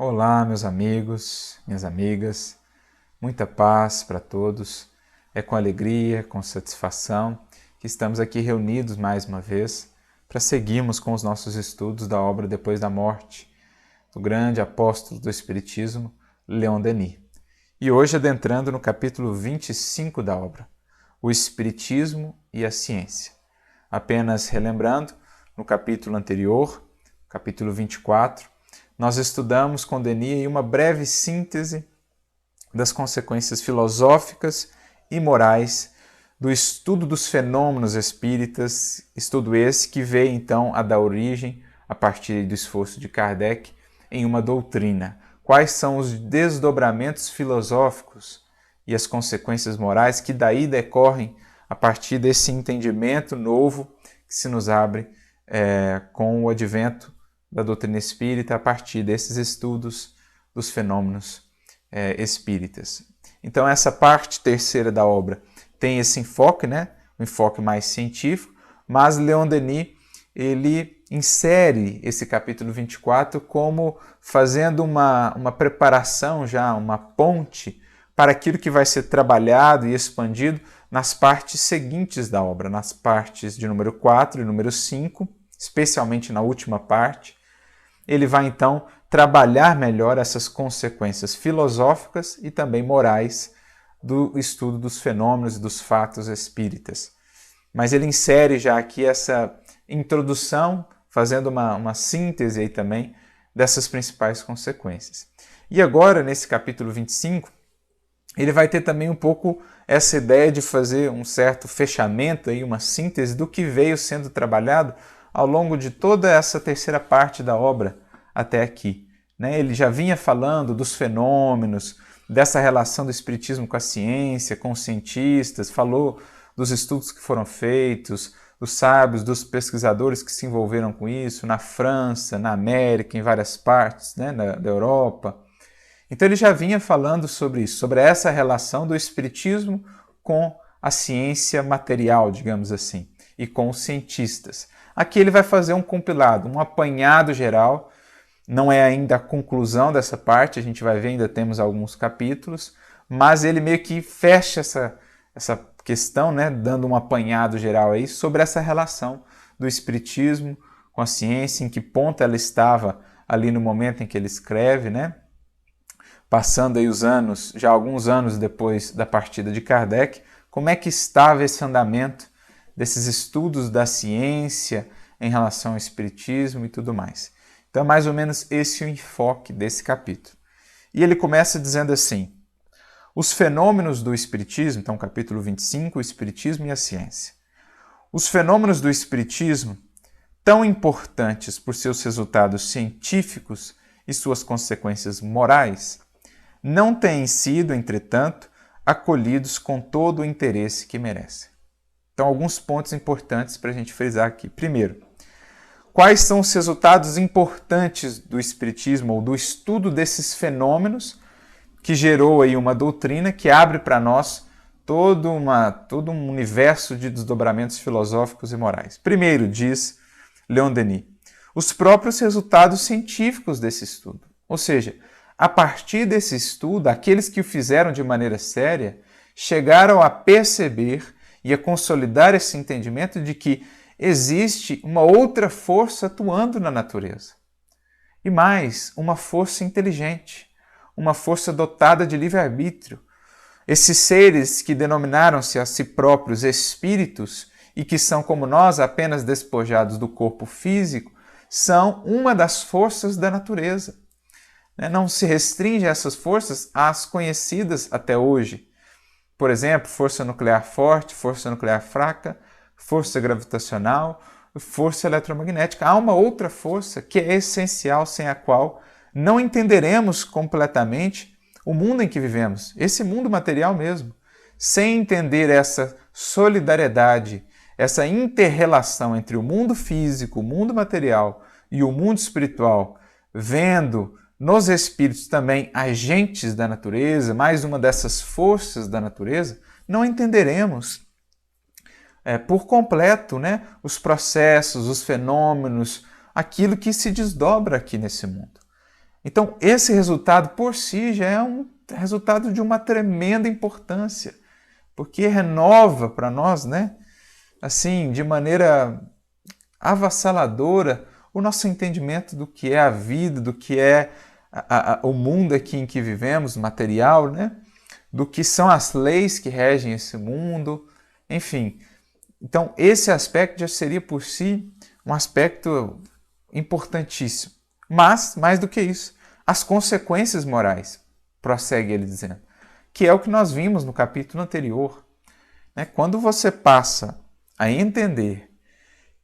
Olá, meus amigos, minhas amigas, muita paz para todos. É com alegria, com satisfação que estamos aqui reunidos mais uma vez para seguirmos com os nossos estudos da obra Depois da Morte, do grande apóstolo do Espiritismo, Leon Denis. E hoje adentrando no capítulo 25 da obra, o Espiritismo e a Ciência. Apenas relembrando, no capítulo anterior, capítulo 24, nós estudamos com Denis uma breve síntese das consequências filosóficas e morais do estudo dos fenômenos espíritas, estudo esse que veio então a dar origem, a partir do esforço de Kardec, em uma doutrina. Quais são os desdobramentos filosóficos e as consequências morais que daí decorrem a partir desse entendimento novo que se nos abre com o advento da doutrina espírita a partir desses estudos dos fenômenos espíritas. Então essa parte terceira da obra tem esse enfoque, um enfoque mais científico, mas Leon Denis ele insere esse capítulo 24 como fazendo uma preparação já, uma ponte para aquilo que vai ser trabalhado e expandido nas partes seguintes da obra, nas partes de número 4 e número 5, especialmente na última parte. Ele vai então trabalhar melhor essas consequências filosóficas e também morais do estudo dos fenômenos e dos fatos espíritas. Mas ele insere já aqui essa introdução, fazendo uma síntese aí também dessas principais consequências. E agora, nesse capítulo 25, ele vai ter também um pouco essa ideia de fazer um certo fechamento, aí, uma síntese do que veio sendo trabalhado ao longo de toda essa terceira parte da obra até aqui. Ele já vinha falando dos fenômenos, dessa relação do espiritismo com a ciência, com os cientistas, falou dos estudos que foram feitos, dos sábios, dos pesquisadores que se envolveram com isso, na França, na América, em várias partes da Europa. Então ele já vinha falando sobre isso, sobre essa relação do espiritismo com a ciência material, digamos assim, e com os cientistas. Aqui ele vai fazer um compilado, um apanhado geral. Não é ainda a conclusão dessa parte, a gente vai ver, ainda temos alguns capítulos, mas ele meio que fecha essa questão, dando um apanhado geral aí sobre essa relação do espiritismo com a ciência, em que ponto ela estava ali no momento em que ele escreve, passando aí os anos, já alguns anos depois da partida de Kardec, como é que estava esse andamento desses estudos da ciência em relação ao espiritismo e tudo mais. Então é mais ou menos esse o enfoque desse capítulo. E ele começa dizendo assim: os fenômenos do espiritismo, então capítulo 25, o espiritismo e a ciência. Os fenômenos do espiritismo, tão importantes por seus resultados científicos e suas consequências morais, não têm sido, entretanto, acolhidos com todo o interesse que merecem. Então, alguns pontos importantes para a gente frisar aqui. Primeiro, quais são os resultados importantes do espiritismo ou do estudo desses fenômenos que gerou aí uma doutrina que abre para nós todo um universo de desdobramentos filosóficos e morais? Primeiro, diz Leon Denis, os próprios resultados científicos desse estudo. Ou seja, a partir desse estudo, aqueles que o fizeram de maneira séria chegaram a perceber e a consolidar esse entendimento de que existe uma outra força atuando na natureza. E mais, uma força inteligente, uma força dotada de livre-arbítrio. Esses seres que denominaram-se a si próprios espíritos e que são como nós apenas despojados do corpo físico, são uma das forças da natureza. Não se restringe essas forças às conhecidas até hoje. Por exemplo, força nuclear forte, força nuclear fraca, força gravitacional, força eletromagnética. Há uma outra força que é essencial, sem a qual não entenderemos completamente o mundo em que vivemos, esse mundo material mesmo. Sem entender essa solidariedade, essa inter-relação entre o mundo físico, o mundo material e o mundo espiritual, vendo nos espíritos também agentes da natureza, mais uma dessas forças da natureza, não entenderemos por completo os processos, os fenômenos, aquilo que se desdobra aqui nesse mundo. Então, esse resultado por si já é um resultado de uma tremenda importância, porque renova para nós, né? Assim, de maneira avassaladora, o nosso entendimento do que é a vida, do que é o mundo aqui em que vivemos, material, né? Do que são as leis que regem esse mundo, enfim. Então, esse aspecto já seria por si um aspecto importantíssimo. Mas, mais do que isso, as consequências morais, prossegue ele dizendo, que é o que nós vimos no capítulo anterior. Quando você passa a entender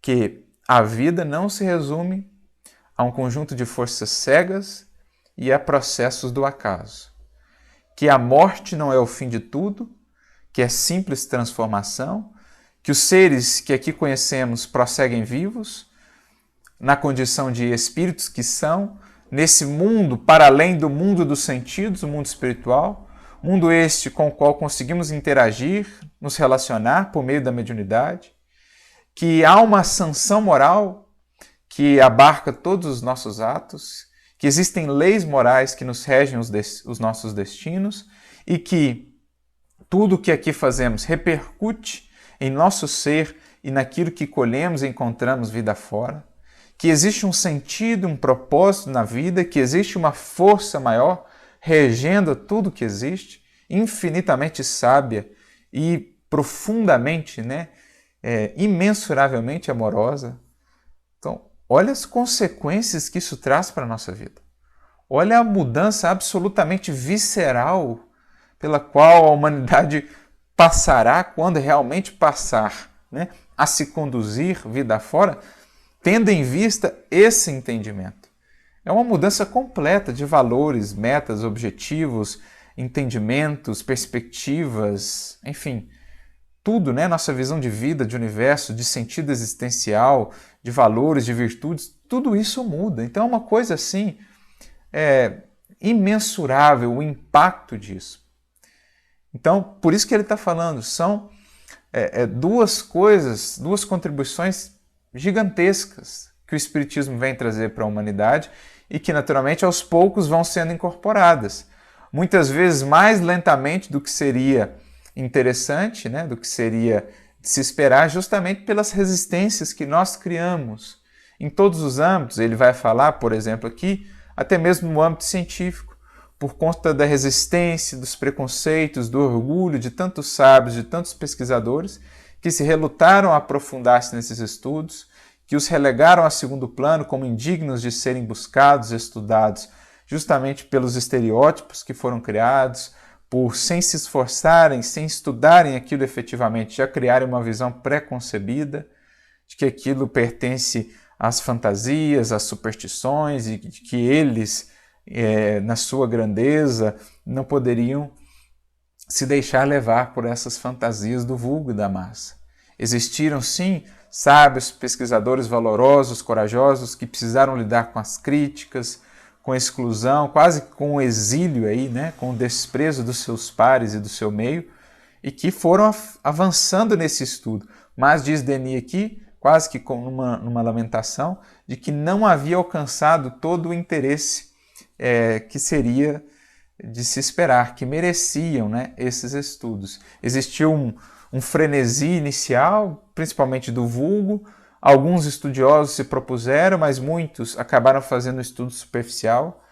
que a vida não se resume a um conjunto de forças cegas e a processos do acaso, que a morte não é o fim de tudo, que é simples transformação, que os seres que aqui conhecemos prosseguem vivos, na condição de espíritos que são, nesse mundo para além do mundo dos sentidos, o mundo espiritual, mundo este com o qual conseguimos interagir, nos relacionar por meio da mediunidade, que há uma sanção moral que abarca todos os nossos atos, que existem leis morais que nos regem os nossos destinos e que tudo o que aqui fazemos repercute em nosso ser e naquilo que colhemos e encontramos vida fora, que existe um sentido, um propósito na vida, que existe uma força maior regendo tudo que existe, infinitamente sábia e profundamente, imensuravelmente amorosa. Então, olha as consequências que isso traz para a nossa vida. Olha a mudança absolutamente visceral pela qual a humanidade passará, quando realmente passar, a se conduzir vida fora, tendo em vista esse entendimento. É uma mudança completa de valores, metas, objetivos, entendimentos, perspectivas, enfim, tudo, nossa visão de vida, de universo, de sentido existencial, de valores, de virtudes, tudo isso muda. Então é uma coisa assim, imensurável o impacto disso. Então, por isso que ele está falando, são duas coisas, duas contribuições gigantescas que o Espiritismo vem trazer para a humanidade e que, naturalmente, aos poucos vão sendo incorporadas. Muitas vezes mais lentamente do que seria interessante, do que seria de se esperar, justamente pelas resistências que nós criamos em todos os âmbitos. Ele vai falar, por exemplo, aqui, até mesmo no âmbito científico, por conta da resistência, dos preconceitos, do orgulho de tantos sábios, de tantos pesquisadores, que se relutaram a aprofundar-se nesses estudos, que os relegaram a segundo plano como indignos de serem buscados, estudados, justamente pelos estereótipos que foram criados, por, sem se esforçarem, sem estudarem aquilo efetivamente, já criarem uma visão pré-concebida de que aquilo pertence às fantasias, às superstições, e de que eles, na sua grandeza, não poderiam se deixar levar por essas fantasias do vulgo e da massa. Existiram, sim, sábios, pesquisadores valorosos, corajosos, que precisaram lidar com as críticas, com a exclusão, quase com o exílio aí, com o desprezo dos seus pares e do seu meio, e que foram avançando nesse estudo. Mas diz Denis aqui, quase que como numa lamentação, de que não havia alcançado todo o interesse que seria de se esperar, que mereciam esses estudos. Existiu um frenesi inicial, principalmente do vulgo. Alguns estudiosos se propuseram, mas muitos acabaram fazendo um estudo superficial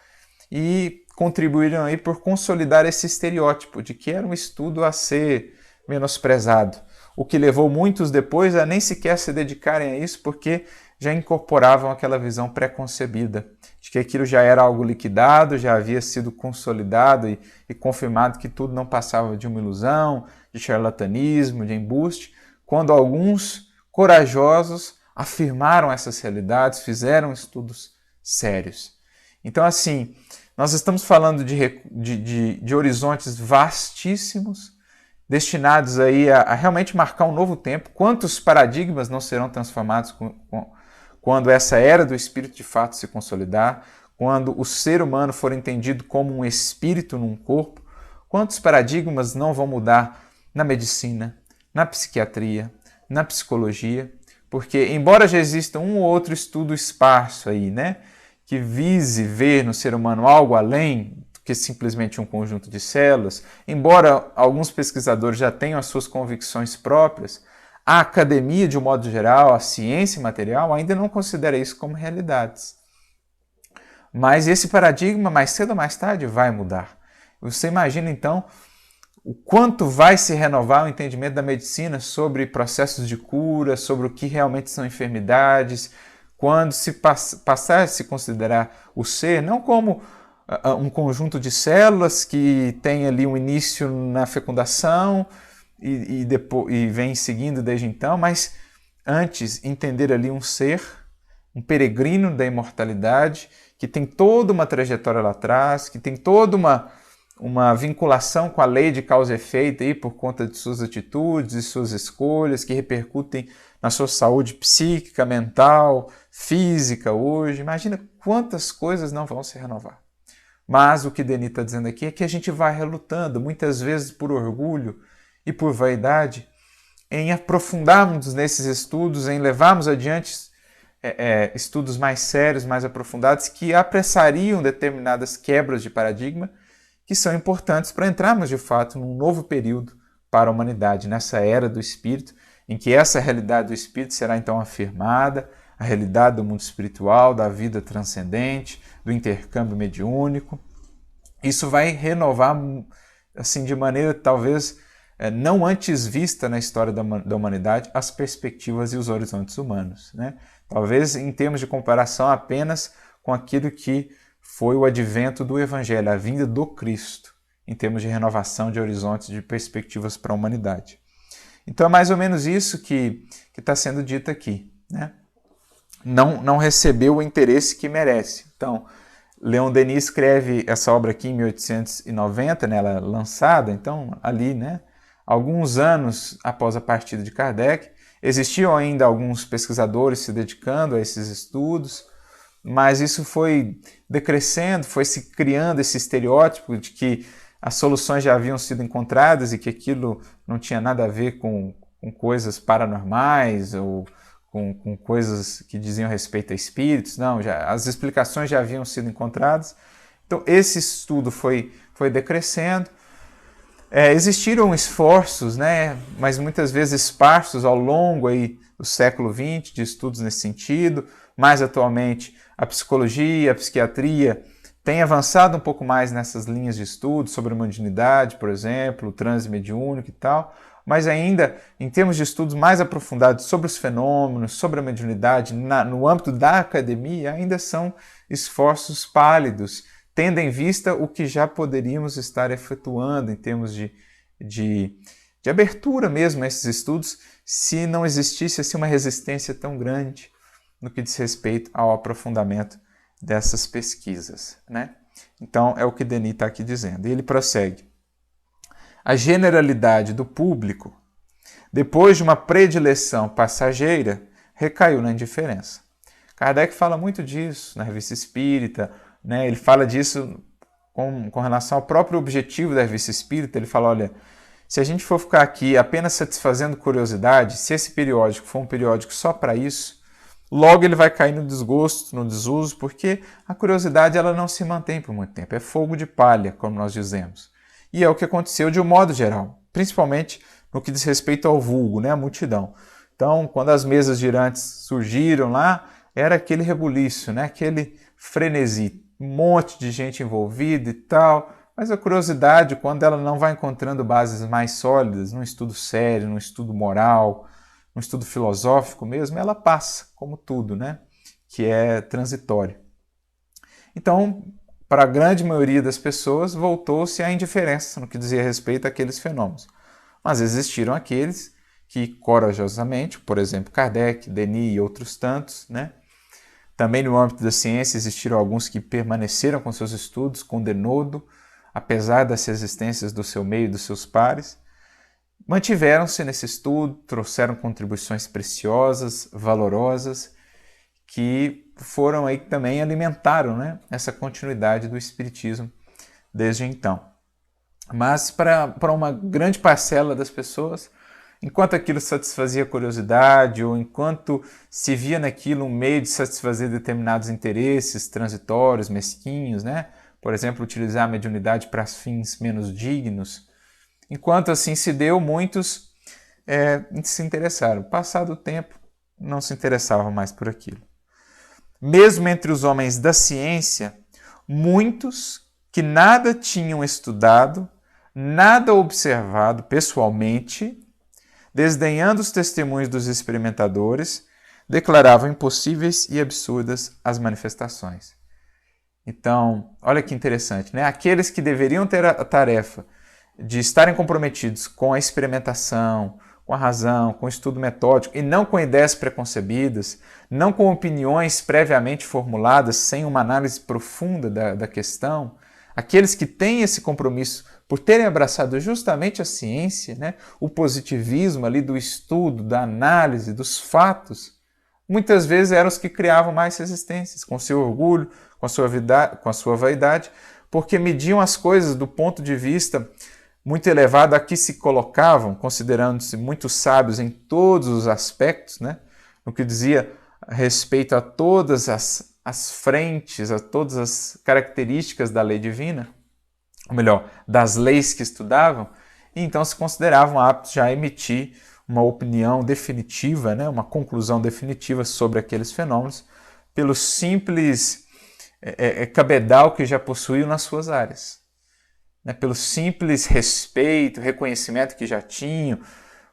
e contribuíram aí por consolidar esse estereótipo de que era um estudo a ser menosprezado, o que levou muitos depois a nem sequer se dedicarem a isso, porque já incorporavam aquela visão pré-concebida de que aquilo já era algo liquidado, já havia sido consolidado e confirmado que tudo não passava de uma ilusão, de charlatanismo, de embuste, quando alguns corajosos afirmaram essas realidades, fizeram estudos sérios. Então, assim, nós estamos falando de horizontes vastíssimos, destinados aí a realmente marcar um novo tempo. Quantos paradigmas não serão transformados quando essa era do espírito de fato se consolidar, quando o ser humano for entendido como um espírito num corpo? Quantos paradigmas não vão mudar na medicina, na psiquiatria, na psicologia? Porque, embora já exista um ou outro estudo esparso aí, que vise ver no ser humano algo além do que simplesmente um conjunto de células, embora alguns pesquisadores já tenham as suas convicções próprias, a academia, de um modo geral, a ciência material, ainda não considera isso como realidades. Mas esse paradigma, mais cedo ou mais tarde, vai mudar. Você imagina, então, o quanto vai se renovar o entendimento da medicina sobre processos de cura, sobre o que realmente são enfermidades, quando se passar a se considerar o ser não como um conjunto de células que tem ali um início na fecundação e vem seguindo desde então, mas antes entender ali um ser, um peregrino da imortalidade, que tem toda uma trajetória lá atrás, que tem toda uma vinculação com a lei de causa e efeito aí, por conta de suas atitudes e suas escolhas, que repercutem na sua saúde psíquica, mental, física hoje. Imagina quantas coisas não vão se renovar. Mas o que Denis está dizendo aqui é que a gente vai relutando, muitas vezes por orgulho e por vaidade, em aprofundarmos nesses estudos, em levarmos adiante estudos mais sérios, mais aprofundados, que apressariam determinadas quebras de paradigma, que são importantes para entrarmos de fato num novo período para a humanidade, nessa era do Espírito, em que essa realidade do Espírito será então afirmada, a realidade do mundo espiritual, da vida transcendente, do intercâmbio mediúnico. Isso vai renovar, assim, de maneira talvez não antes vista na história da humanidade, as perspectivas e os horizontes humanos, né? Talvez em termos de comparação apenas com aquilo que foi o advento do Evangelho, a vinda do Cristo, em termos de renovação de horizontes, de perspectivas para a humanidade. Então é mais ou menos isso que está sendo dito aqui, né? Não recebeu o interesse que merece. Então, Leon Denis escreve essa obra aqui em 1890, né, ela é lançada, então ali, né, alguns anos após a partida de Kardec, existiam ainda alguns pesquisadores se dedicando a esses estudos, mas isso foi decrescendo, foi se criando esse estereótipo de que as soluções já haviam sido encontradas e que aquilo não tinha nada a ver com coisas paranormais ou com coisas que diziam respeito a espíritos. Não, as explicações já haviam sido encontradas. Então esse estudo foi decrescendo. Existiram esforços, né, mas muitas vezes esparsos ao longo aí do século XX de estudos nesse sentido. Mais atualmente, a psicologia, a psiquiatria têm avançado um pouco mais nessas linhas de estudo sobre a mediunidade, por exemplo, o transe mediúnico e tal, mas ainda em termos de estudos mais aprofundados sobre os fenômenos, sobre a mediunidade, no âmbito da academia, ainda são esforços pálidos, tendo em vista o que já poderíamos estar efetuando em termos de abertura mesmo a esses estudos, se não existisse assim, uma resistência tão grande no que diz respeito ao aprofundamento dessas pesquisas, né? Então, é o que Denis está aqui dizendo. E ele prossegue. A generalidade do público, depois de uma predileção passageira, recaiu na indiferença. Kardec fala muito disso na Revista Espírita, né? Ele fala disso com relação ao próprio objetivo da Revista Espírita. Ele fala, olha, se a gente for ficar aqui apenas satisfazendo curiosidade, se esse periódico for um periódico só para isso, logo ele vai cair no desgosto, no desuso, porque a curiosidade ela não se mantém por muito tempo, é fogo de palha, como nós dizemos. E é o que aconteceu de um modo geral, principalmente no que diz respeito ao vulgo, né, a multidão. Então, quando as mesas girantes surgiram lá, era aquele rebuliço, né, aquele frenesi, um monte de gente envolvida e tal, mas a curiosidade, quando ela não vai encontrando bases mais sólidas, num estudo sério, num estudo moral, um estudo filosófico mesmo, ela passa, como tudo, né? Que é transitório. Então, para a grande maioria das pessoas, voltou-se à indiferença no que dizia respeito àqueles fenômenos. Mas existiram aqueles que, corajosamente, por exemplo, Kardec, Denis e outros tantos, né? Também no âmbito da ciência existiram alguns que permaneceram com seus estudos com denodo, apesar das resistências do seu meio e dos seus pares, mantiveram-se nesse estudo, trouxeram contribuições preciosas, valorosas, que foram aí que também alimentaram, né, essa continuidade do Espiritismo desde então. Mas para uma grande parcela das pessoas, enquanto aquilo satisfazia a curiosidade ou enquanto se via naquilo um meio de satisfazer determinados interesses transitórios, mesquinhos, né? Por exemplo, utilizar a mediunidade para fins menos dignos. Enquanto assim se deu, muitos se interessaram. Passado o tempo, não se interessavam mais por aquilo. Mesmo entre os homens da ciência, muitos que nada tinham estudado, nada observado pessoalmente, desdenhando os testemunhos dos experimentadores, declaravam impossíveis e absurdas as manifestações. Então, olha que interessante, né? Aqueles que deveriam ter a tarefa de estarem comprometidos com a experimentação, com a razão, com o estudo metódico e não com ideias preconcebidas, não com opiniões previamente formuladas, sem uma análise profunda da questão, aqueles que têm esse compromisso por terem abraçado justamente a ciência, né, o positivismo ali do estudo, da análise, dos fatos, muitas vezes eram os que criavam mais resistências, com seu orgulho, com a sua vaidade, porque mediam as coisas do ponto de vista muito elevado a que se colocavam, considerando-se muito sábios em todos os aspectos, né? No que dizia respeito a todas as frentes, a todas as características da lei divina, ou melhor, das leis que estudavam, e então se consideravam aptos já a emitir uma opinião definitiva, né? Uma conclusão definitiva sobre aqueles fenômenos, pelo simples cabedal que já possuíam nas suas áreas. Né, pelo simples respeito, reconhecimento que já tinham,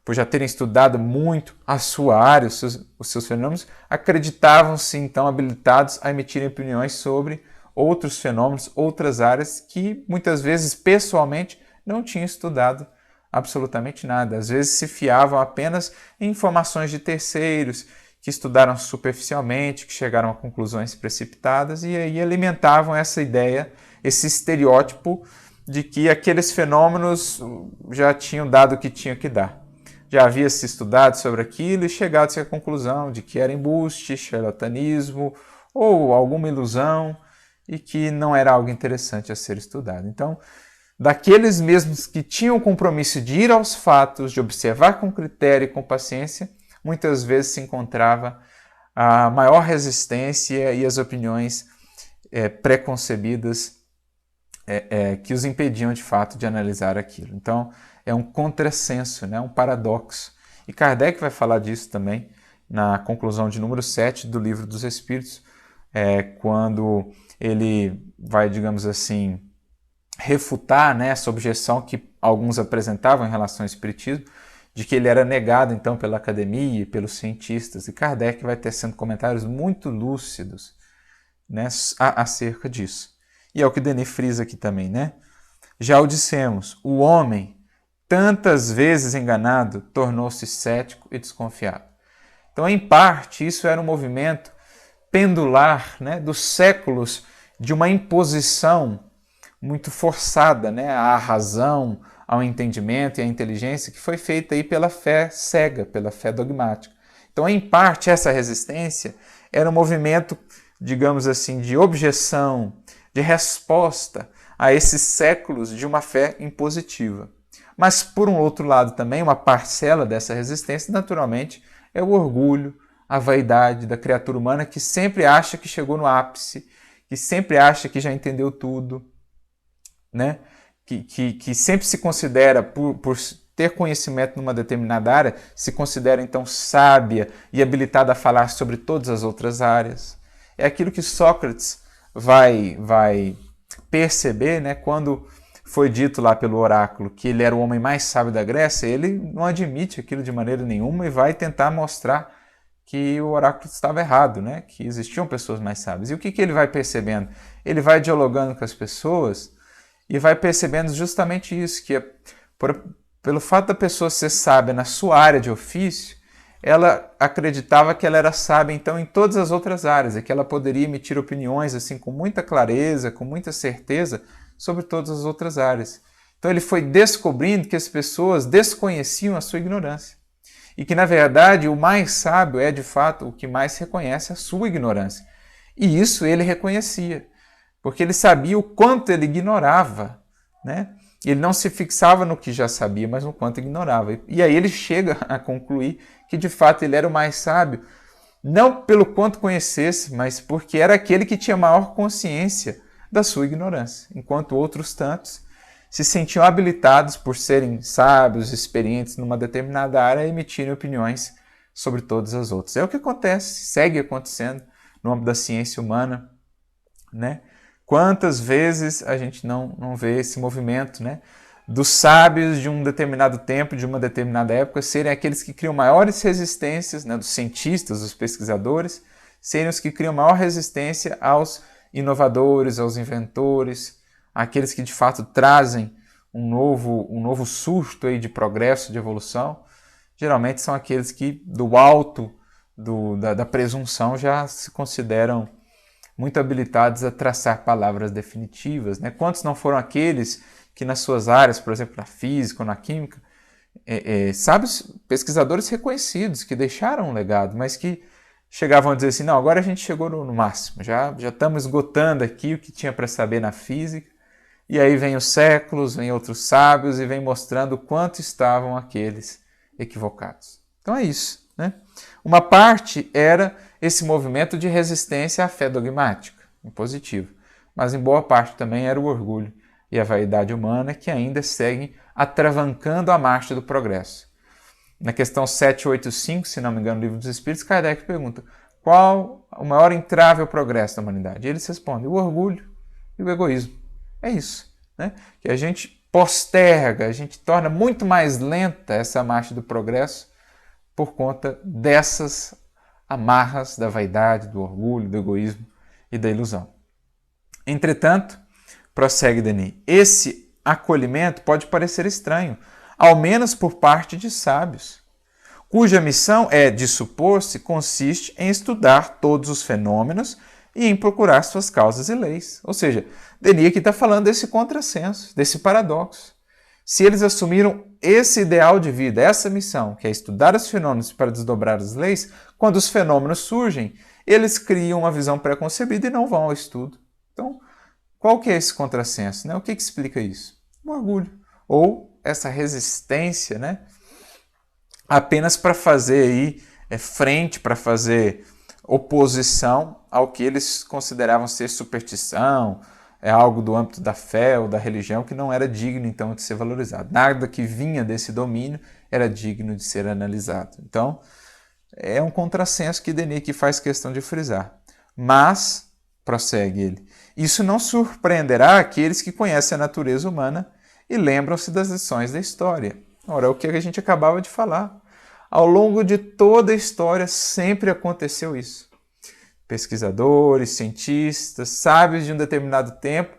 por já terem estudado muito a sua área, os seus fenômenos, acreditavam-se então habilitados a emitirem opiniões sobre outros fenômenos, outras áreas que muitas vezes pessoalmente não tinham estudado absolutamente nada. Às vezes se fiavam apenas em informações de terceiros, que estudaram superficialmente, que chegaram a conclusões precipitadas e aí alimentavam essa ideia, esse estereótipo de que aqueles fenômenos já tinham dado o que tinha que dar. Já havia se estudado sobre aquilo e chegado-se à conclusão de que era embuste, charlatanismo ou alguma ilusão e que não era algo interessante a ser estudado. Então, daqueles mesmos que tinham o compromisso de ir aos fatos, de observar com critério e com paciência, muitas vezes se encontrava a maior resistência e as opiniões preconcebidas que os impediam de fato de analisar aquilo. Então, é um contrassenso, né? Um paradoxo. E Kardec vai falar disso também na conclusão de número 7 do Livro dos Espíritos, quando ele vai, digamos assim, refutar, né, essa objeção que alguns apresentavam em relação ao Espiritismo, de que ele era negado então pela academia e pelos cientistas. E Kardec vai tecendo comentários muito lúcidos, né, acerca disso. E é o que Denis frisa aqui também, né? Já o dissemos, o homem, tantas vezes enganado, tornou-se cético e desconfiado. Então, em parte, isso era um movimento pendular, né, dos séculos de uma imposição muito forçada, né, à razão, ao entendimento e à inteligência, que foi feita aí pela fé cega, pela fé dogmática. Então, em parte, essa resistência era um movimento, digamos assim, de objeção, de resposta a esses séculos de uma fé impositiva. Mas, por um outro lado também, uma parcela dessa resistência, naturalmente, é o orgulho, a vaidade da criatura humana que sempre acha que chegou no ápice, que sempre acha que já entendeu tudo, né? que sempre se considera, por ter conhecimento numa determinada área, se considera então sábia e habilitada a falar sobre todas as outras áreas. É aquilo que Sócrates vai perceber, né, quando foi dito lá pelo oráculo que ele era o homem mais sábio da Grécia. Ele não admite aquilo de maneira nenhuma e vai tentar mostrar que o oráculo estava errado, né, que existiam pessoas mais sábias. E o que ele vai percebendo? Ele vai dialogando com as pessoas e vai percebendo justamente isso, que pelo fato da pessoa ser sábia na sua área de ofício, ela acreditava que ela era sábia então em todas as outras áreas e que ela poderia emitir opiniões assim com muita clareza, com muita certeza sobre todas as outras áreas. Então ele foi descobrindo que as pessoas desconheciam a sua ignorância e que na verdade o mais sábio é de fato o que mais reconhece a sua ignorância. E isso ele reconhecia, porque ele sabia o quanto ele ignorava, né? Ele não se fixava no que já sabia, mas no quanto ignorava. E aí ele chega a concluir que de fato ele era o mais sábio, não pelo quanto conhecesse, mas porque era aquele que tinha maior consciência da sua ignorância, enquanto outros tantos se sentiam habilitados por serem sábios, experientes numa determinada área a emitirem opiniões sobre todas as outras. É o que acontece, segue acontecendo no âmbito da ciência humana, né? Quantas vezes a gente não vê esse movimento, né, dos sábios de um determinado tempo, de uma determinada época, serem aqueles que criam maiores resistências, né, dos cientistas, dos pesquisadores, serem os que criam maior resistência aos inovadores, aos inventores, aqueles que de fato trazem um novo surto aí de progresso, de evolução. Geralmente são aqueles que do alto da presunção já se consideram muito habilitados a traçar palavras definitivas, né? Quantos não foram aqueles que nas suas áreas, por exemplo, na física ou na química, sábios pesquisadores reconhecidos, que deixaram um legado, mas que chegavam a dizer assim, não, agora a gente chegou no máximo, já estamos esgotando aqui o que tinha para saber na física, e aí vem os séculos, vem outros sábios e vem mostrando o quanto estavam aqueles equivocados. Então é isso, né? Uma parte era esse movimento de resistência à fé dogmática, em positivo, mas em boa parte também era o orgulho e a vaidade humana que ainda seguem atravancando a marcha do progresso. Na questão 785, se não me engano, no Livro dos Espíritos, Kardec pergunta qual o maior entrave ao progresso da humanidade? E eles respondem, o orgulho e o egoísmo. É isso, né? Que a gente posterga, a gente torna muito mais lenta essa marcha do progresso por conta dessas amarras da vaidade, do orgulho, do egoísmo e da ilusão. Entretanto, prossegue Denis, esse acolhimento pode parecer estranho, ao menos por parte de sábios, cuja missão é, de supor-se, consiste em estudar todos os fenômenos e em procurar suas causas e leis. Ou seja, Denis aqui está falando desse contrassenso, desse paradoxo. Se eles assumiram esse ideal de vida, essa missão, que é estudar os fenômenos para desdobrar as leis, quando os fenômenos surgem, eles criam uma visão pré-concebida e não vão ao estudo. Então, qual que é esse contrassenso, né? O que explica isso? O orgulho, ou essa resistência, né? Apenas para fazer aí, frente, para fazer oposição ao que eles consideravam ser superstição, algo do âmbito da fé ou da religião que não era digno, então, de ser valorizado. Nada que vinha desse domínio era digno de ser analisado. Então, é um contrassenso que Denis aqui faz questão de frisar. Mas, prossegue ele, isso não surpreenderá aqueles que conhecem a natureza humana e lembram-se das lições da história. Ora, é o que a gente acabava de falar. Ao longo de toda a história sempre aconteceu isso. Pesquisadores, cientistas, sábios de um determinado tempo,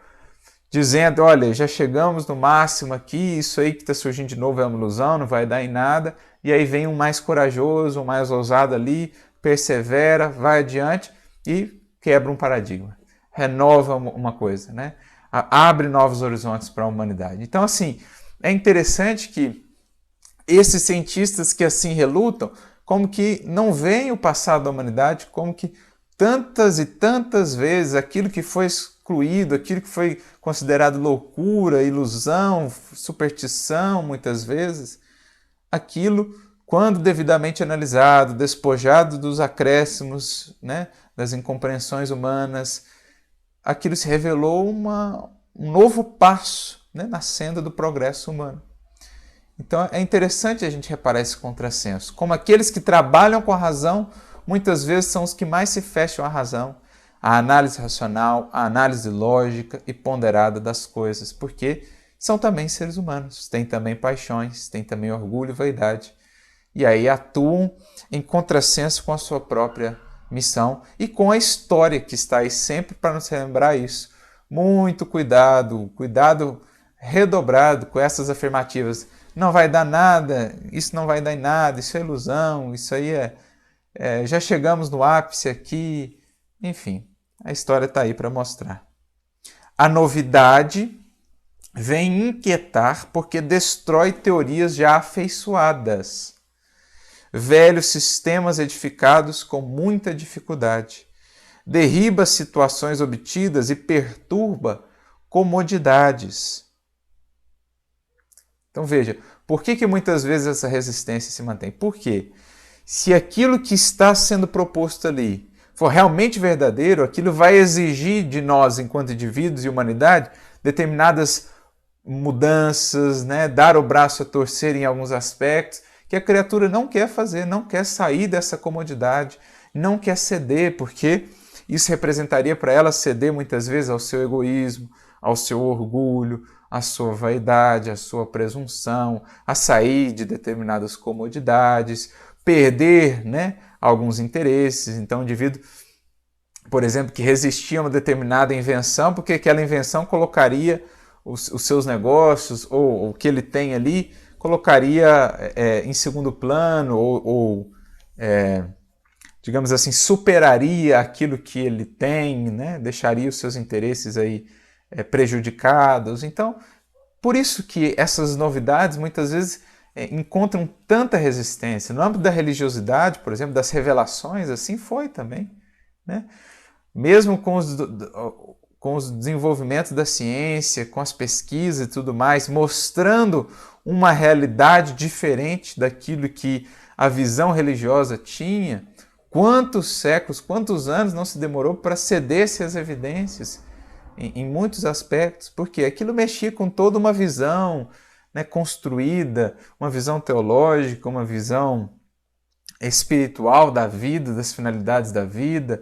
dizendo, olha, já chegamos no máximo aqui, isso aí que está surgindo de novo é uma ilusão, não vai dar em nada, e aí vem um mais corajoso, um mais ousado ali, persevera, vai adiante e quebra um paradigma, renova uma coisa, né? Abre novos horizontes para a humanidade. Então, assim, é interessante que esses cientistas que assim relutam, como que não veem o passado da humanidade, como que tantas e tantas vezes aquilo que foi excluído, aquilo que foi considerado loucura, ilusão, superstição, muitas vezes, aquilo, quando devidamente analisado, despojado dos acréscimos, né, das incompreensões humanas, aquilo se revelou um novo passo, né, na senda do progresso humano. Então é interessante a gente reparar esse contrassenso, como aqueles que trabalham com a razão muitas vezes são os que mais se fecham à razão, à análise racional, à análise lógica e ponderada das coisas, porque são também seres humanos, têm também paixões, têm também orgulho e vaidade, e aí atuam em contrassenso com a sua própria missão e com a história que está aí sempre para nos relembrar isso. Muito cuidado, cuidado redobrado com essas afirmativas. Não vai dar nada, isso não vai dar em nada, isso é ilusão, isso aí já chegamos no ápice aqui, enfim, a história está aí para mostrar. A novidade vem inquietar porque destrói teorias já afeiçoadas, velhos sistemas edificados com muita dificuldade, derriba situações obtidas e perturba comodidades. Então veja, por que muitas vezes essa resistência se mantém? Por quê? Se aquilo que está sendo proposto ali for realmente verdadeiro, aquilo vai exigir de nós, enquanto indivíduos e humanidade, determinadas mudanças, né? Dar o braço a torcer em alguns aspectos, que a criatura não quer fazer, não quer sair dessa comodidade, não quer ceder, porque isso representaria para ela ceder muitas vezes ao seu egoísmo, ao seu orgulho, à sua vaidade, à sua presunção, a sair de determinadas comodidades, perder, né, alguns interesses. Então, o indivíduo, por exemplo, que resistia a uma determinada invenção, porque aquela invenção colocaria os seus negócios, ou o que ele tem ali, colocaria em segundo plano, digamos assim, superaria aquilo que ele tem, né? Deixaria os seus interesses aí prejudicados. Então, por isso que essas novidades muitas vezes encontram tanta resistência. No âmbito da religiosidade, por exemplo, das revelações, assim foi também, né? Mesmo com os desenvolvimentos da ciência, com as pesquisas e tudo mais, mostrando uma realidade diferente daquilo que a visão religiosa tinha, quantos séculos, quantos anos não se demorou para ceder-se às evidências em muitos aspectos, porque aquilo mexia com toda uma visão, né, construída, uma visão teológica, uma visão espiritual da vida, das finalidades da vida,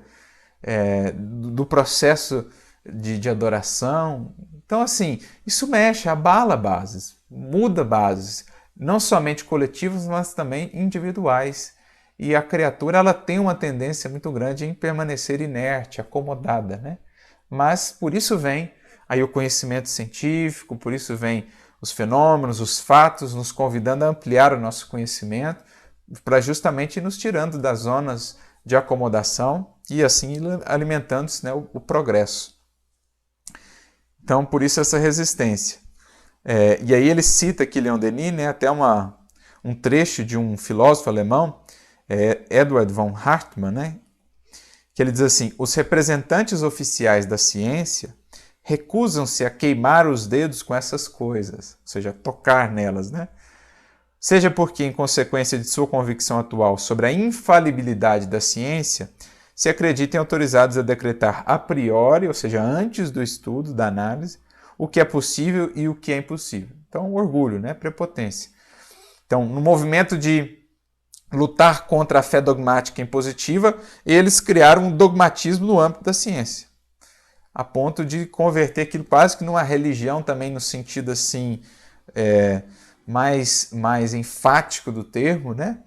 do processo de adoração. Então, assim, isso mexe, abala bases, muda bases, não somente coletivas, mas também individuais. E a criatura ela tem uma tendência muito grande em permanecer inerte, acomodada, né? Mas por isso vem aí o conhecimento científico, por isso vem os fenômenos, os fatos, nos convidando a ampliar o nosso conhecimento, para justamente nos tirando das zonas de acomodação e assim alimentando-se, né, o progresso. Então, por isso essa resistência. E aí ele cita aqui, Leon Denis, né, até um trecho de um filósofo alemão, Eduard von Hartmann, né, que ele diz assim: os representantes oficiais da ciência recusam-se a queimar os dedos com essas coisas, ou seja, tocar nelas, né? Seja porque, em consequência de sua convicção atual sobre a infalibilidade da ciência, se acreditem autorizados a decretar a priori, ou seja, antes do estudo, da análise, o que é possível e o que é impossível. Então, orgulho, né? Prepotência. Então, no movimento de lutar contra a fé dogmática impositiva, eles criaram um dogmatismo no âmbito da ciência, a ponto de converter aquilo quase que numa religião também, no sentido assim, mais enfático do termo, né?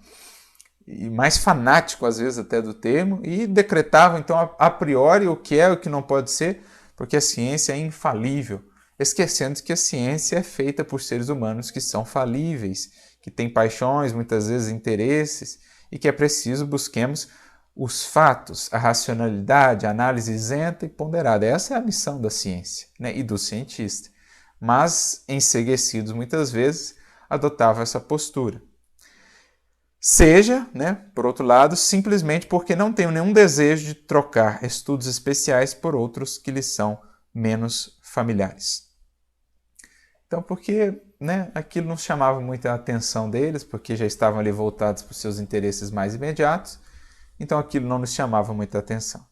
E mais fanático às vezes até do termo, e decretavam então a priori o que é e o que não pode ser, porque a ciência é infalível, esquecendo que a ciência é feita por seres humanos que são falíveis, que têm paixões, muitas vezes interesses, e que é preciso busquemos os fatos, a racionalidade, a análise isenta e ponderada. Essa é a missão da ciência, né, e do cientista. Mas, enceguecidos muitas vezes, adotavam essa postura. Seja, né, por outro lado, simplesmente porque não tenham nenhum desejo de trocar estudos especiais por outros que lhes são menos familiares. Então, porque, né, aquilo não chamava muita atenção deles, porque já estavam ali voltados para os seus interesses mais imediatos, então aquilo não lhes chamava muita atenção.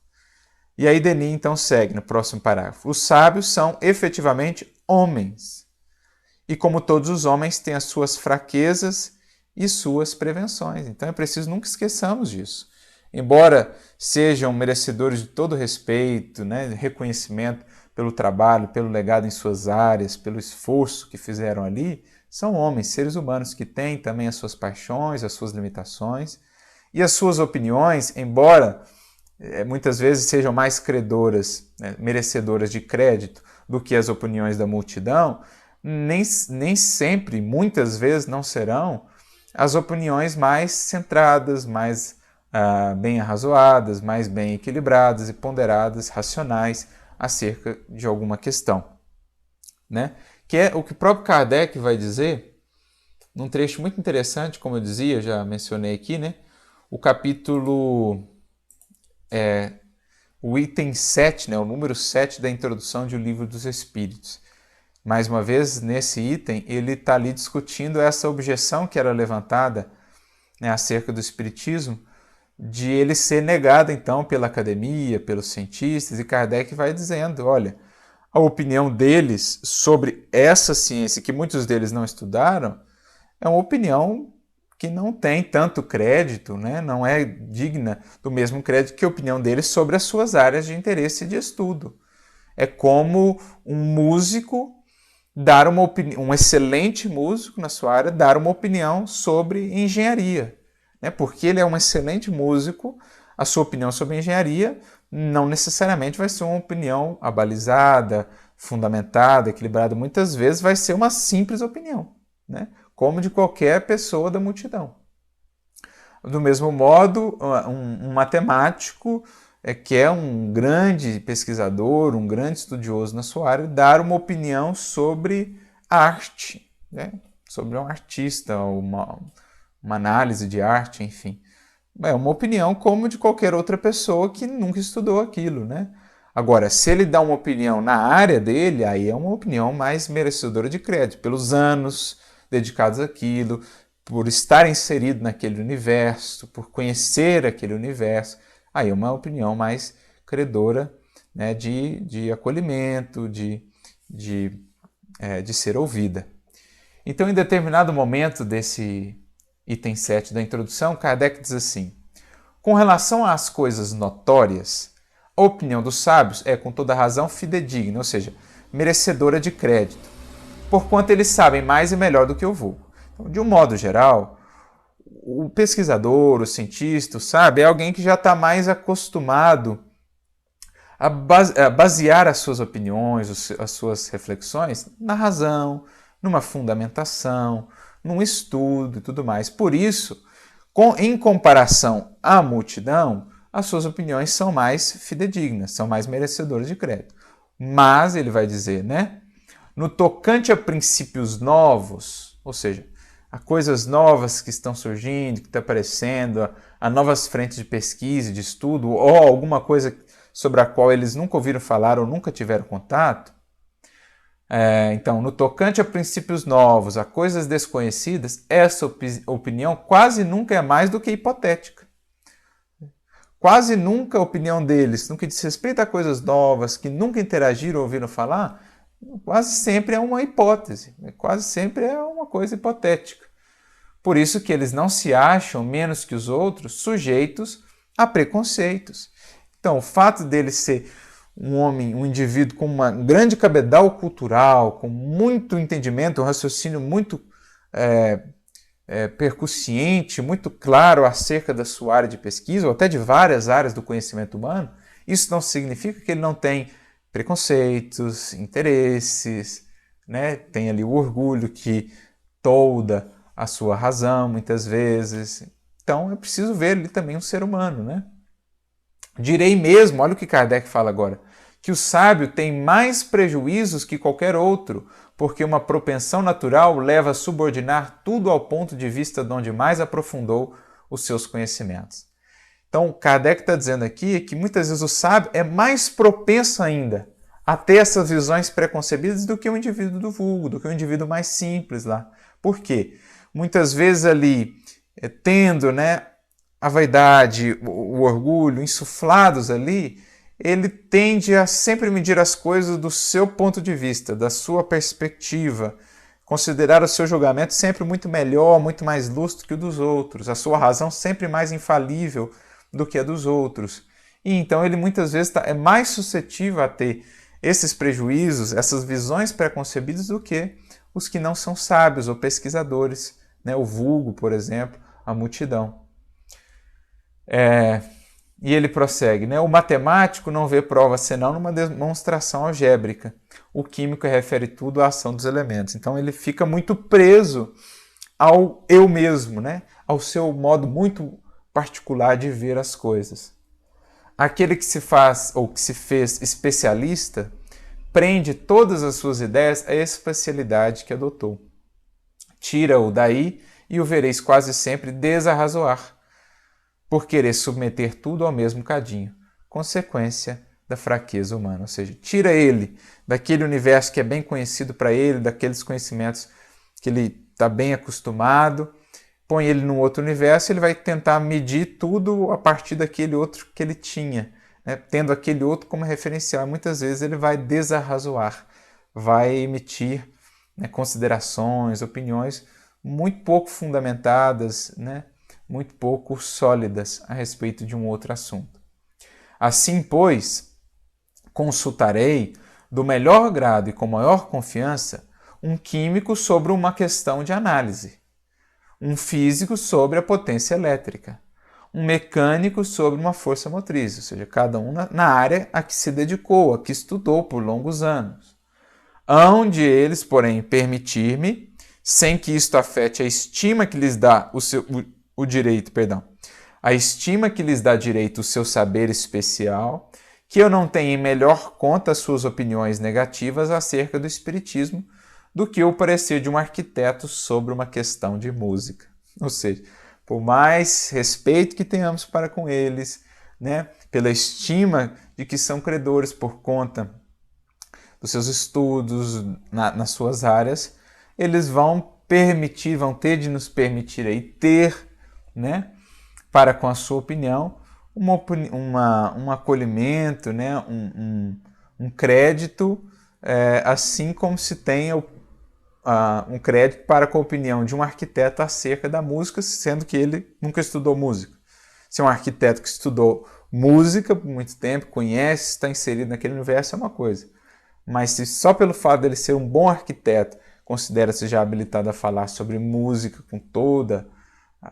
E aí Denis então segue no próximo parágrafo. Os sábios são efetivamente homens, e como todos os homens têm as suas fraquezas e suas prevenções. Então é preciso nunca esqueçamos disso. Embora sejam merecedores de todo respeito, né, reconhecimento pelo trabalho, pelo legado em suas áreas, pelo esforço que fizeram ali, são homens, seres humanos que têm também as suas paixões, as suas limitações, e as suas opiniões, embora muitas vezes sejam mais credoras, né, merecedoras de crédito do que as opiniões da multidão, nem sempre, muitas vezes não serão as opiniões mais centradas, mais bem arrazoadas, mais bem equilibradas e ponderadas, racionais, acerca de alguma questão, né? Que é o que o próprio Kardec vai dizer num trecho muito interessante, como eu dizia, já mencionei aqui, né? O capítulo, o item 7, né? O número 7 da introdução de O Livro dos Espíritos, Mais uma vez, nesse item, ele está ali discutindo essa objeção que era levantada, né, acerca do espiritismo, de ele ser negado, então, pela academia, pelos cientistas, e Kardec vai dizendo, olha, a opinião deles sobre essa ciência, que muitos deles não estudaram, é uma opinião que não tem tanto crédito, né? Não é digna do mesmo crédito que a opinião deles sobre as suas áreas de interesse e de estudo. É como um músico dar uma opinião, um excelente músico na sua área, dar uma opinião sobre engenharia. Né? Porque ele é um excelente músico, a sua opinião sobre engenharia não necessariamente vai ser uma opinião abalizada, fundamentada, equilibrada. Muitas vezes vai ser uma simples opinião, né? Como de qualquer pessoa da multidão. Do mesmo modo, um matemático que é um grande pesquisador, um grande estudioso na sua área, dar uma opinião sobre arte, né? Sobre um artista, uma análise de arte, enfim. É uma opinião como de qualquer outra pessoa que nunca estudou aquilo, né? Agora, se ele dá uma opinião na área dele, aí é uma opinião mais merecedora de crédito, pelos anos dedicados àquilo, por estar inserido naquele universo, por conhecer aquele universo. Aí é uma opinião mais credora, né, de acolhimento, de ser ouvida. Então, em determinado momento desse item 7 da introdução, Kardec diz assim: com relação às coisas notórias, a opinião dos sábios é, com toda razão, fidedigna, ou seja, merecedora de crédito, porquanto eles sabem mais e melhor do que o vulgo. Então, de um modo geral, o pesquisador, o cientista, sabe, é alguém que já está mais acostumado a basear as suas opiniões, as suas reflexões na razão, numa fundamentação, num estudo e tudo mais. Por isso, em comparação à multidão, as suas opiniões são mais fidedignas, são mais merecedoras de crédito. Mas, ele vai dizer, né, no tocante a princípios novos, ou seja, a coisas novas que estão surgindo, que está aparecendo, a novas frentes de pesquisa, de estudo, ou alguma coisa sobre a qual eles nunca ouviram falar ou nunca tiveram contato. Então, no tocante a princípios novos, a coisas desconhecidas, essa opinião quase nunca é mais do que hipotética. Quase nunca a opinião deles, no que diz respeito a coisas novas, que nunca interagiram ou ouviram falar, quase sempre é uma hipótese, quase sempre é uma coisa hipotética. Por isso que eles não se acham menos que os outros sujeitos a preconceitos. Então, o fato dele ser um homem, um indivíduo com uma grande cabedal cultural, com muito entendimento, um raciocínio muito percussiente, muito claro acerca da sua área de pesquisa, ou até de várias áreas do conhecimento humano, isso não significa que ele não tem preconceitos, interesses, né? Tem ali o orgulho que tolda a sua razão, muitas vezes. Então, é preciso ver ali também um ser humano, né? Direi mesmo, olha o que Kardec fala agora, que o sábio tem mais prejuízos que qualquer outro, porque uma propensão natural leva a subordinar tudo ao ponto de vista de onde mais aprofundou os seus conhecimentos. Então, Kardec está dizendo aqui que muitas vezes o sábio é mais propenso ainda a ter essas visões preconcebidas do que o indivíduo do vulgo, do que o indivíduo mais simples lá. Por quê? Muitas vezes ali, tendo, né, a vaidade, o orgulho insuflados ali, ele tende a sempre medir as coisas do seu ponto de vista, da sua perspectiva, considerar o seu julgamento sempre muito melhor, muito mais lúcido que o dos outros, a sua razão sempre mais infalível do que a dos outros. E então ele muitas vezes é mais suscetível a ter esses prejuízos, essas visões preconcebidas do que os que não são sábios ou pesquisadores, né? O vulgo, por exemplo, a multidão. E ele prossegue, né? O matemático não vê prova senão numa demonstração algébrica. O químico refere tudo à ação dos elementos. Então ele fica muito preso ao eu mesmo, né? Ao seu modo muito particular de ver as coisas. Aquele que se faz ou que se fez especialista prende todas as suas ideias à especialidade que adotou. Tira-o daí e o vereis quase sempre desarrazoar, por querer submeter tudo ao mesmo cadinho. Consequência, da fraqueza humana, ou seja, tira ele daquele universo que é bem conhecido para ele, daqueles conhecimentos que ele está bem acostumado, põe ele num outro universo, ele vai tentar medir tudo a partir daquele outro que ele tinha, né? Tendo aquele outro como referencial. Muitas vezes ele vai desarrazoar, vai emitir, né, considerações, opiniões muito pouco fundamentadas, né, muito pouco sólidas a respeito de um outro assunto. Assim, pois, consultarei do melhor grado e com maior confiança um químico sobre uma questão de análise, um físico sobre a potência elétrica, um mecânico sobre uma força motriz, ou seja, cada um na área a que se dedicou, a que estudou por longos anos. Hão de eles, porém, permitir-me, sem que isto afete a estima que lhes dá o direito, a estima que lhes dá direito o seu saber especial, que eu não tenha em melhor conta as suas opiniões negativas acerca do espiritismo do que o parecer de um arquiteto sobre uma questão de música. Ou seja, por mais respeito que tenhamos para com eles, né, pela estima de que são credores por conta dos seus estudos nas suas áreas, eles vão ter de nos permitir aí ter, né, para com a sua opinião, um acolhimento, né, um crédito, assim como se tem um crédito para com a opinião de um arquiteto acerca da música, sendo que ele nunca estudou música. Se é um arquiteto que estudou música por muito tempo, conhece, está inserido naquele universo, é uma coisa. Mas se só pelo fato dele ser um bom arquiteto considera-se já habilitado a falar sobre música com toda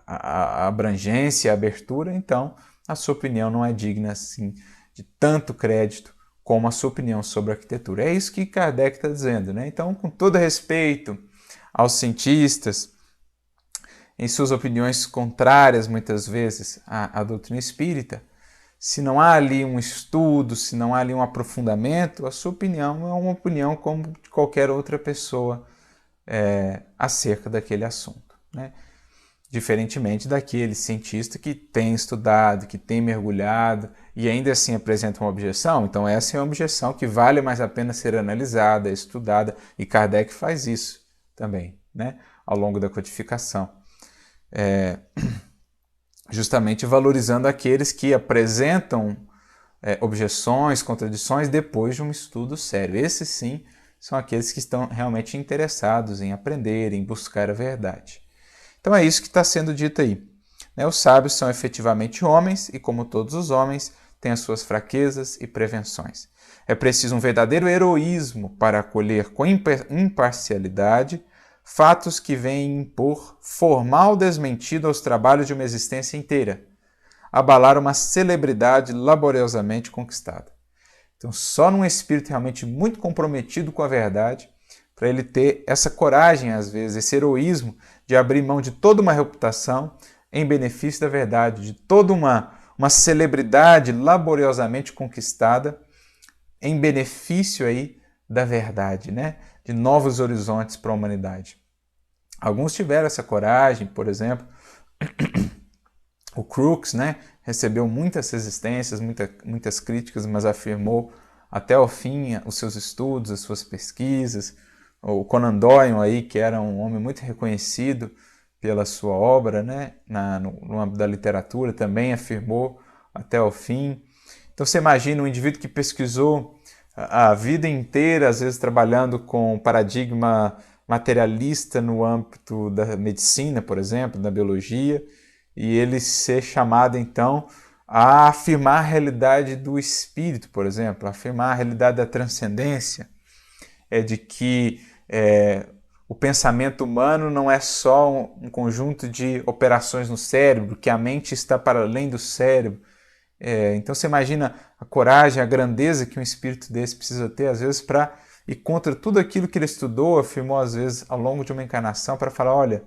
a abrangência e a abertura, então a sua opinião não é digna assim de tanto crédito como a sua opinião sobre a arquitetura. É isso que Kardec está dizendo, né? Então, com todo respeito aos cientistas, em suas opiniões contrárias muitas vezes à doutrina espírita, se não há ali um estudo, se não há ali um aprofundamento, a sua opinião é uma opinião como de qualquer outra pessoa acerca daquele assunto, né? Diferentemente daquele cientista que tem estudado, que tem mergulhado e ainda assim apresenta uma objeção. Então essa é uma objeção que vale mais a pena ser analisada, estudada, e Kardec faz isso também, né, ao longo da codificação. Justamente valorizando aqueles que apresentam objeções, contradições depois de um estudo sério. Esses sim são aqueles que estão realmente interessados em aprender, em buscar a verdade. Então é isso que está sendo dito aí. Os sábios são efetivamente homens e, como todos os homens, têm as suas fraquezas e prevenções. É preciso um verdadeiro heroísmo para acolher com imparcialidade fatos que vêm impor formal desmentido aos trabalhos de uma existência inteira, abalar uma celebridade laboriosamente conquistada. Então, só num espírito realmente muito comprometido com a verdade, para ele ter essa coragem, às vezes, esse heroísmo de abrir mão de toda uma reputação em benefício da verdade, de toda uma celebridade laboriosamente conquistada em benefício aí da verdade, né? De novos horizontes para a humanidade. Alguns tiveram essa coragem, por exemplo, o Crookes, né, recebeu muitas resistências, muitas críticas, mas afirmou até o fim os seus estudos, as suas pesquisas. O Conan Doyle, aí, que era um homem muito reconhecido pela sua obra, né, no âmbito da literatura, também afirmou até o fim. Então você imagina um indivíduo que pesquisou a vida inteira, às vezes trabalhando com paradigma materialista no âmbito da medicina, por exemplo, da biologia, e ele ser chamado, então, a afirmar a realidade do espírito, por exemplo, a afirmar a realidade da transcendência, de que o pensamento humano não é só um conjunto de operações no cérebro, que a mente está para além do cérebro. Então você imagina a coragem, a grandeza que um espírito desse precisa ter, às vezes, para ir contra tudo aquilo que ele estudou, afirmou, às vezes, ao longo de uma encarnação, para falar, olha,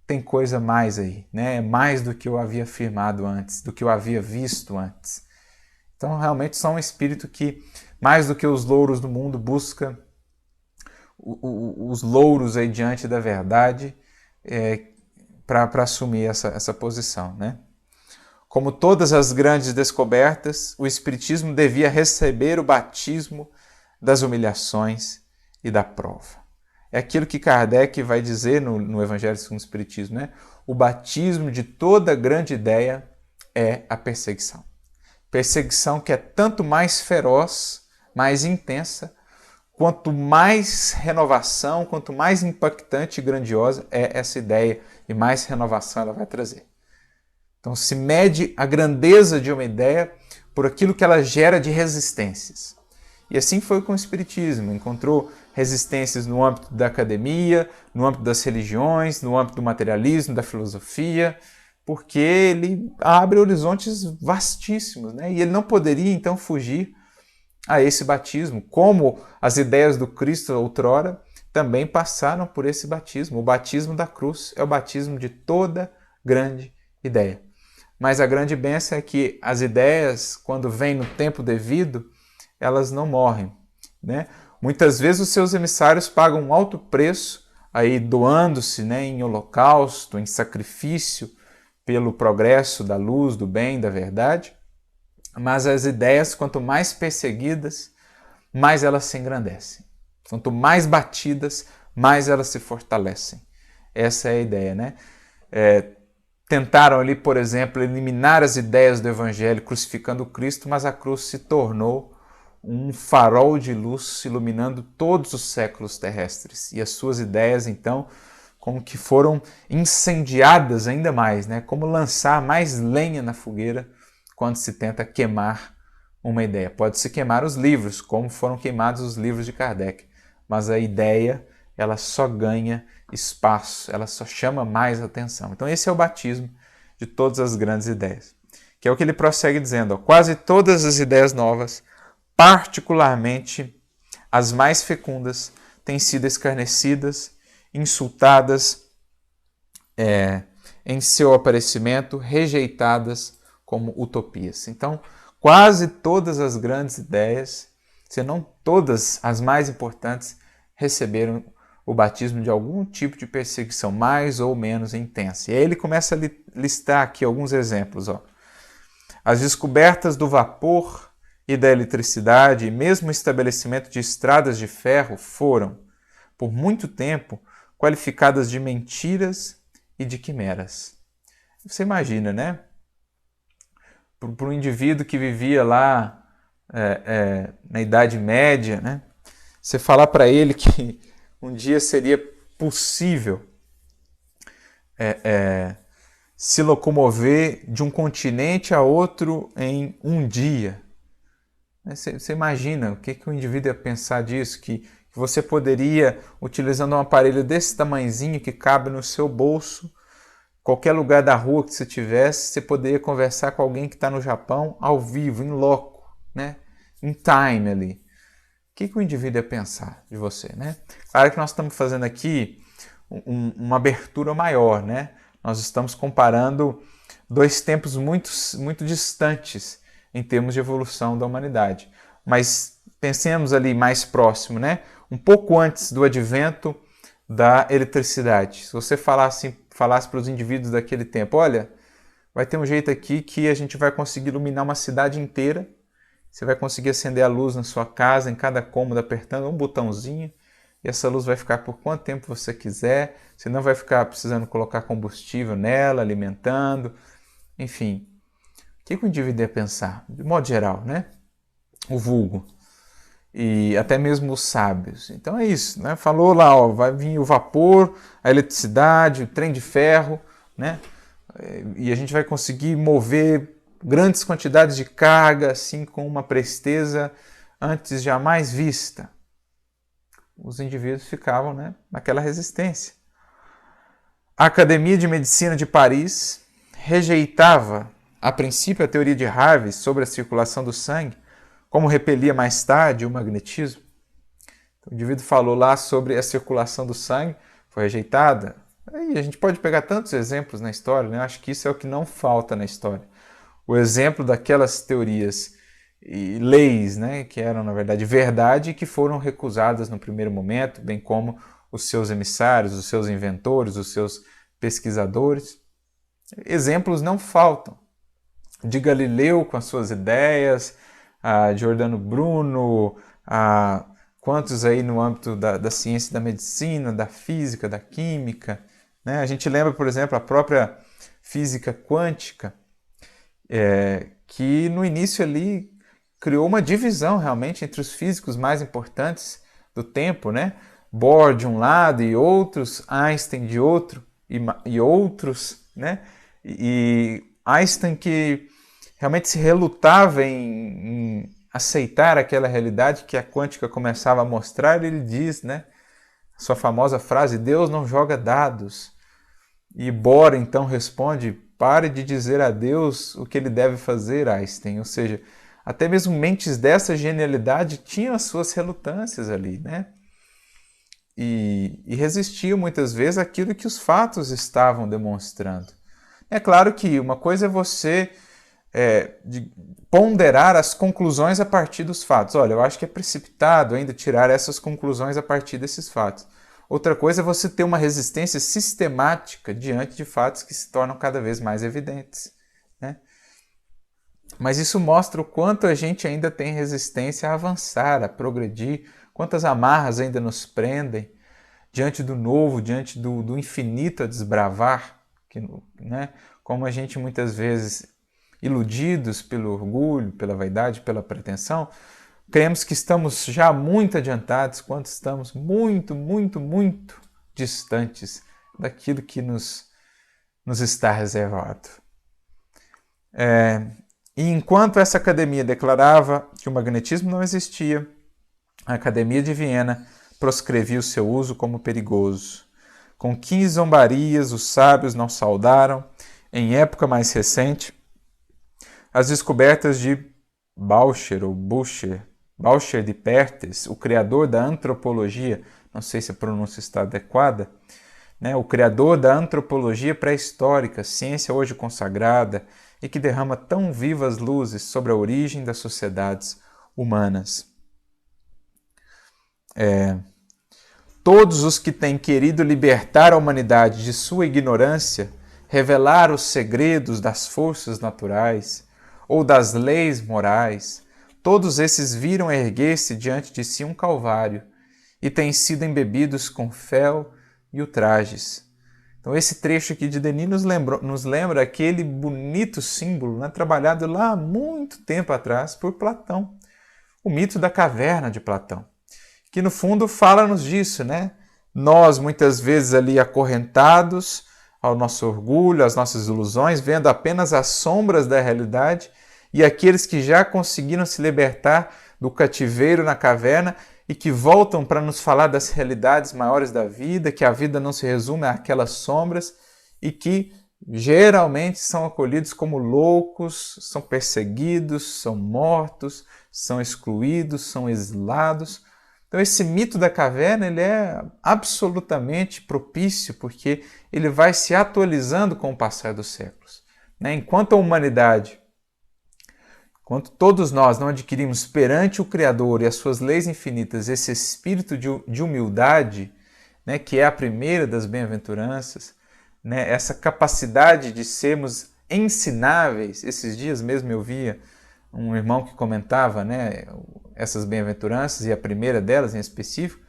tem coisa mais aí, né? Mais do que eu havia afirmado antes, do que eu havia visto antes. Então, realmente, só um espírito que, mais do que os louros do mundo, busca os louros aí diante da verdade para assumir essa posição, né? Como todas as grandes descobertas, o Espiritismo devia receber o batismo das humilhações e da prova. É aquilo que Kardec vai dizer no Evangelho segundo o Espiritismo, né? O batismo de toda grande ideia é a perseguição. Perseguição que é tanto mais feroz, mais intensa, quanto mais renovação, quanto mais impactante e grandiosa é essa ideia, e mais renovação ela vai trazer. Então se mede a grandeza de uma ideia por aquilo que ela gera de resistências. E assim foi com o Espiritismo. Encontrou resistências no âmbito da academia, no âmbito das religiões, no âmbito do materialismo, da filosofia, porque ele abre horizontes vastíssimos, né? E ele não poderia então fugir a esse batismo, como as ideias do Cristo outrora também passaram por esse batismo. O batismo da cruz é o batismo de toda grande ideia. Mas a grande bênção é que as ideias, quando vêm no tempo devido, elas não morrem, né? Muitas vezes os seus emissários pagam um alto preço, aí doando-se, né, em holocausto, em sacrifício, pelo progresso da luz, do bem, da verdade. Mas as ideias, quanto mais perseguidas, mais elas se engrandecem. Quanto mais batidas, mais elas se fortalecem. Essa é a ideia, né? Tentaram ali, por exemplo, eliminar as ideias do Evangelho crucificando Cristo, mas a cruz se tornou um farol de luz iluminando todos os séculos terrestres. E as suas ideias, então, como que foram incendiadas ainda mais, né? Como lançar mais lenha na fogueira quando se tenta queimar uma ideia. Pode-se queimar os livros, como foram queimados os livros de Kardec, mas a ideia, ela só ganha espaço, ela só chama mais atenção. Então esse é o batismo de todas as grandes ideias, que é o que ele prossegue dizendo, ó, quase todas as ideias novas, particularmente as mais fecundas, têm sido escarnecidas, insultadas em seu aparecimento, rejeitadas como utopias. Então, quase todas as grandes ideias, se não todas as mais importantes, receberam o batismo de algum tipo de perseguição, mais ou menos intensa. E aí ele começa a listar aqui alguns exemplos. Ó. As descobertas do vapor e da eletricidade, e mesmo o estabelecimento de estradas de ferro, foram, por muito tempo, qualificadas de mentiras e de quimeras. Você imagina, né? Para um indivíduo que vivia lá na Idade Média, né? Você falar para ele que um dia seria possível se locomover de um continente a outro em um dia. Você imagina o que o indivíduo ia pensar disso? Que você poderia, utilizando um aparelho desse tamanhozinho que cabe no seu bolso, qualquer lugar da rua que você tivesse, você poderia conversar com alguém que está no Japão ao vivo, em loco, né? Em time ali. O que o indivíduo ia pensar de você, né? Claro que nós estamos fazendo aqui uma abertura maior, né? Nós estamos comparando dois tempos muito distantes em termos de evolução da humanidade. Mas pensemos ali mais próximo, né? Um pouco antes do advento da eletricidade. Se você falasse para os indivíduos daquele tempo, olha, vai ter um jeito aqui que a gente vai conseguir iluminar uma cidade inteira, você vai conseguir acender a luz na sua casa, em cada cômodo, apertando um botãozinho, e essa luz vai ficar por quanto tempo você quiser, você não vai ficar precisando colocar combustível nela, alimentando, enfim. O que o indivíduo ia pensar? De modo geral, né? O vulgo. E até mesmo os sábios. Então é isso, né? Falou lá, ó, vai vir o vapor, a eletricidade, o trem de ferro, né? E a gente vai conseguir mover grandes quantidades de carga, assim, com uma presteza antes jamais vista. Os indivíduos ficavam, né, naquela resistência. A Academia de Medicina de Paris rejeitava, a princípio, a teoria de Harvey sobre a circulação do sangue, como repelia mais tarde o magnetismo. O indivíduo falou lá sobre a circulação do sangue, foi rejeitada. E a gente pode pegar tantos exemplos na história, né? Acho que isso é o que não falta na história. O exemplo daquelas teorias e leis, né, que eram, na verdade, verdade e que foram recusadas no primeiro momento, bem como os seus emissários, os seus inventores, os seus pesquisadores. Exemplos não faltam. de Galileu com as suas ideias, a Giordano Bruno, a quantos aí no âmbito da ciência da medicina, da física, da química, né? A gente lembra, por exemplo, a própria física quântica, que no início ali criou uma divisão realmente entre os físicos mais importantes do tempo, né? Bohr de um lado e outros, Einstein de outro e outros, né? E Einstein que realmente se relutava em aceitar aquela realidade que a quântica começava a mostrar, ele diz, né? Sua famosa frase, Deus não joga dados. E Bohr então responde, pare de dizer a Deus o que ele deve fazer, Einstein. Ou seja, até mesmo mentes dessa genialidade tinham as suas relutâncias ali, né? E resistiam muitas vezes àquilo que os fatos estavam demonstrando. É claro que uma coisa é você ponderar as conclusões a partir dos fatos. Olha, eu acho que é precipitado ainda tirar essas conclusões a partir desses fatos. Outra coisa é você ter uma resistência sistemática diante de fatos que se tornam cada vez mais evidentes, né? Mas isso mostra o quanto a gente ainda tem resistência a avançar, a progredir, quantas amarras ainda nos prendem diante do novo, diante do infinito a desbravar, né? Como a gente muitas vezes, iludidos pelo orgulho, pela vaidade, pela pretensão, cremos que estamos já muito adiantados, quando estamos muito, muito, muito distantes daquilo que nos está reservado. E enquanto essa academia declarava que o magnetismo não existia, a Academia de Viena proscrevia o seu uso como perigoso. Com 15 zombarias, os sábios não saudaram, em época mais recente, as descobertas de Boucher de Perthes, o criador da antropologia, não sei se a pronúncia está adequada, né, o criador da antropologia pré-histórica, ciência hoje consagrada e que derrama tão vivas luzes sobre a origem das sociedades humanas. Todos os que têm querido libertar a humanidade de sua ignorância, revelar os segredos das forças naturais ou das leis morais, todos esses viram erguer-se diante de si um calvário e têm sido embebidos com fel e ultrajes. Então esse trecho aqui de Denis nos lembra aquele bonito símbolo, né, trabalhado lá há muito tempo atrás por Platão, o mito da caverna de Platão, que no fundo fala-nos disso, né? Nós muitas vezes ali acorrentados ao nosso orgulho, às nossas ilusões, vendo apenas as sombras da realidade, e aqueles que já conseguiram se libertar do cativeiro na caverna e que voltam para nos falar das realidades maiores da vida, que a vida não se resume àquelas sombras e que geralmente são acolhidos como loucos, são perseguidos, são mortos, são excluídos, são exilados. Então esse mito da caverna ele é absolutamente propício porque ele vai se atualizando com o passar dos séculos, né? Enquanto a humanidade, enquanto todos nós não adquirimos perante o Criador e as suas leis infinitas esse espírito de humildade, né, que é a primeira das bem-aventuranças, né, essa capacidade de sermos ensináveis. Esses dias mesmo eu via um irmão que comentava, né, essas bem-aventuranças, e a primeira delas em específico,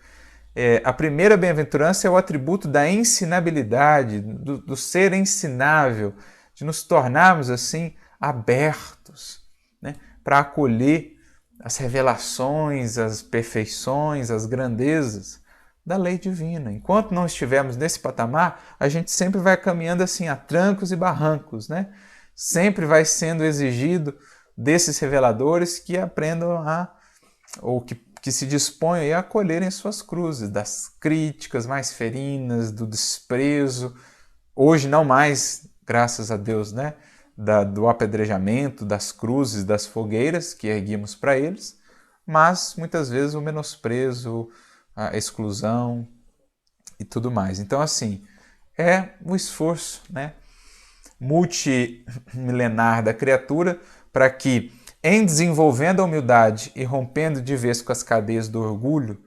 a primeira bem-aventurança é o atributo da ensinabilidade, do ser ensinável, de nos tornarmos assim abertos, né, para acolher as revelações, as perfeições, as grandezas da lei divina. Enquanto não estivermos nesse patamar, a gente sempre vai caminhando assim a trancos e barrancos, né? Sempre vai sendo exigido desses reveladores que aprendam ou que se disponham a acolherem suas cruzes, das críticas mais ferinas, do desprezo, hoje não mais, graças a Deus, né, do apedrejamento, das cruzes, das fogueiras que erguimos para eles, mas muitas vezes o menosprezo, a exclusão e tudo mais. Então, assim, é o esforço, né, multimilenar da criatura para que, em desenvolvendo a humildade e rompendo de vez com as cadeias do orgulho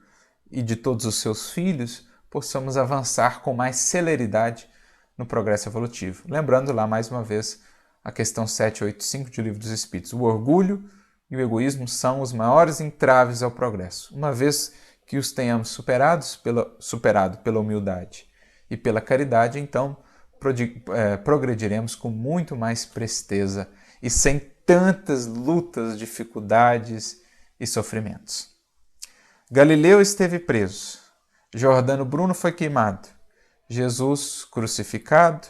e de todos os seus filhos, possamos avançar com mais celeridade no progresso evolutivo. Lembrando lá, mais uma vez, a questão 785 do Livro dos Espíritos. O orgulho e o egoísmo são os maiores entraves ao progresso. Uma vez que os tenhamos superado pela humildade e pela caridade, então progrediremos com muito mais presteza e sem tantas lutas, dificuldades e sofrimentos. Galileu esteve preso, Giordano Bruno foi queimado, Jesus crucificado,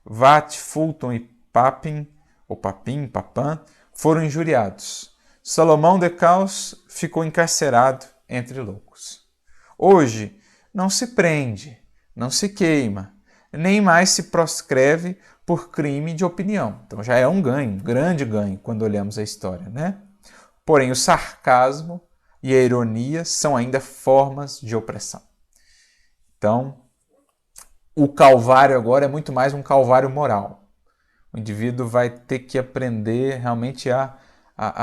Watt, Fulton e Papin foram injuriados. Salomão de Caus ficou encarcerado entre loucos. Hoje não se prende, não se queima, nem mais se proscreve por crime de opinião. Então já é um ganho, um grande ganho quando olhamos a história, né? Porém, o sarcasmo e a ironia são ainda formas de opressão. Então, o calvário agora é muito mais um calvário moral. O indivíduo vai ter que aprender realmente a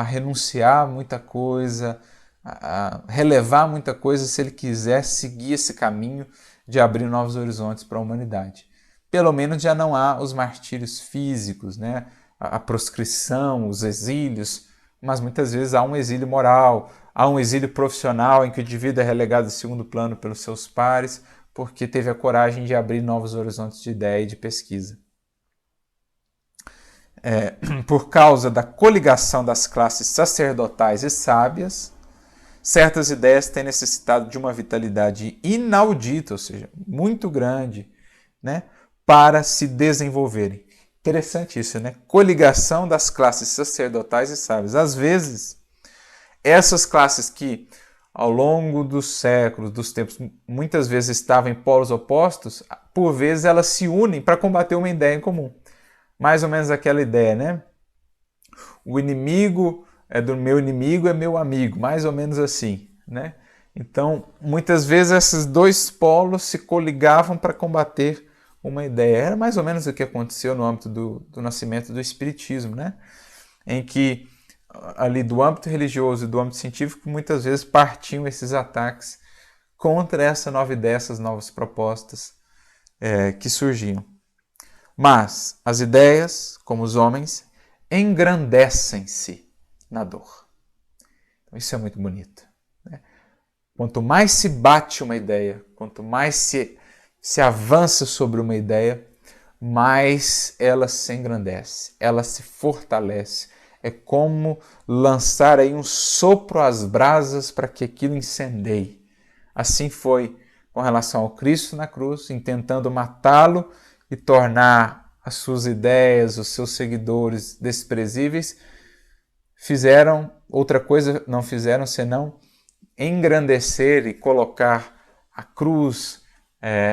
renunciar a muita coisa, a relevar muita coisa se ele quiser seguir esse caminho de abrir novos horizontes para a humanidade. Pelo menos já não há os martírios físicos, né? A proscrição, os exílios, mas muitas vezes há um exílio moral, há um exílio profissional em que o indivíduo é relegado a segundo plano pelos seus pares, porque teve a coragem de abrir novos horizontes de ideia e de pesquisa. Por causa da coligação das classes sacerdotais e sábias, certas ideias têm necessitado de uma vitalidade inaudita, ou seja, muito grande, né, para se desenvolverem. Interessante isso, né? Coligação das classes sacerdotais e sábias. Às vezes, essas classes que, ao longo dos séculos, dos tempos, muitas vezes estavam em polos opostos, por vezes elas se unem para combater uma ideia em comum. Mais ou menos aquela ideia, né? O inimigo do meu inimigo é meu amigo, mais ou menos assim, né? Então, muitas vezes esses dois polos se coligavam para combater uma ideia. Era mais ou menos o que aconteceu no âmbito do nascimento do Espiritismo, né? Em que ali do âmbito religioso e do âmbito científico muitas vezes partiam esses ataques contra essa nova ideia, essas novas propostas que surgiam. Mas as ideias, como os homens, engrandecem-se na dor. Então, isso é muito bonito, né? Quanto mais se bate uma ideia, quanto mais se avança sobre uma ideia, mais ela se engrandece, ela se fortalece. É como lançar aí um sopro às brasas para que aquilo incendeie. Assim foi com relação ao Cristo na cruz, intentando matá-lo e tornar as suas ideias, os seus seguidores desprezíveis. Fizeram outra coisa, não fizeram senão engrandecer e colocar a cruz,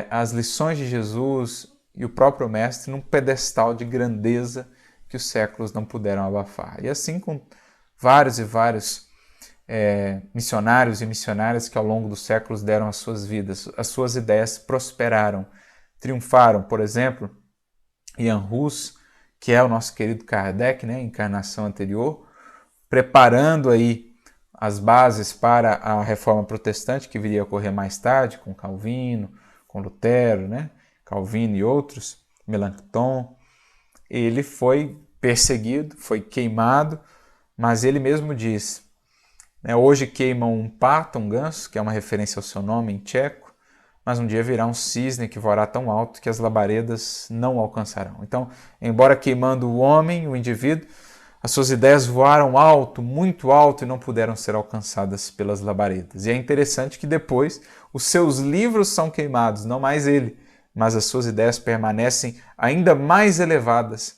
as lições de Jesus e o próprio Mestre num pedestal de grandeza que os séculos não puderam abafar. E assim com vários e vários missionários e missionárias que ao longo dos séculos deram as suas vidas, as suas ideias prosperaram, triunfaram. Por exemplo, Ian Hus, que é o nosso querido Kardec, né, encarnação anterior, preparando aí as bases para a reforma protestante que viria a ocorrer mais tarde, com Calvino, com Lutero, né, Calvino e outros, Melanchthon. Ele foi perseguido, foi queimado, mas ele mesmo diz, né, hoje queimam um pato, um ganso, que é uma referência ao seu nome em tcheco, mas um dia virá um cisne que voará tão alto que as labaredas não o alcançarão. Então, embora queimando o homem, o indivíduo, as suas ideias voaram alto, muito alto, e não puderam ser alcançadas pelas labaredas. E é interessante que depois os seus livros são queimados, não mais ele, mas as suas ideias permanecem ainda mais elevadas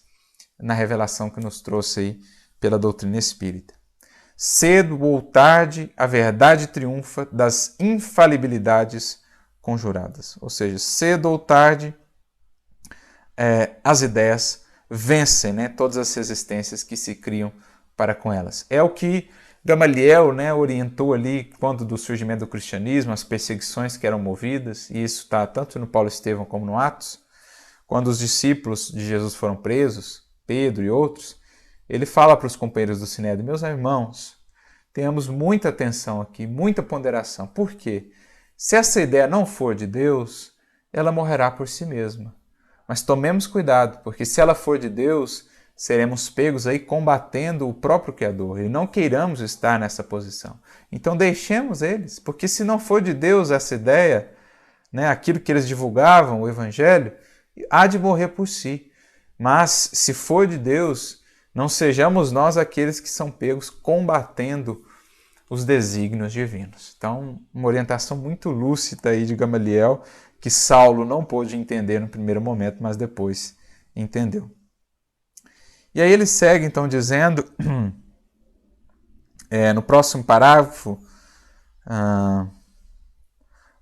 na revelação que nos trouxe aí pela doutrina espírita. Cedo ou tarde, a verdade triunfa das infalibilidades conjuradas. Ou seja, cedo ou tarde, as ideias vencem, né, todas as resistências que se criam para com elas. É o que Gamaliel, né, orientou ali quando do surgimento do cristianismo, as perseguições que eram movidas, e isso está tanto no Paulo Estevão como no Atos. Quando os discípulos de Jesus foram presos, Pedro e outros, ele fala para os companheiros do Sinédrio: meus irmãos, tenhamos muita atenção aqui, muita ponderação. Por quê? Se essa ideia não for de Deus, ela morrerá por si mesma. Mas tomemos cuidado, porque se ela for de Deus, seremos pegos aí combatendo o próprio Criador e não queiramos estar nessa posição. Então deixemos eles, porque se não for de Deus essa ideia, né, aquilo que eles divulgavam, o Evangelho, há de morrer por si. Mas se for de Deus, não sejamos nós aqueles que são pegos combatendo os desígnios divinos. Então, uma orientação muito lúcida aí de Gamaliel, que Saulo não pôde entender no primeiro momento, mas depois entendeu. E aí ele segue então dizendo, no próximo parágrafo,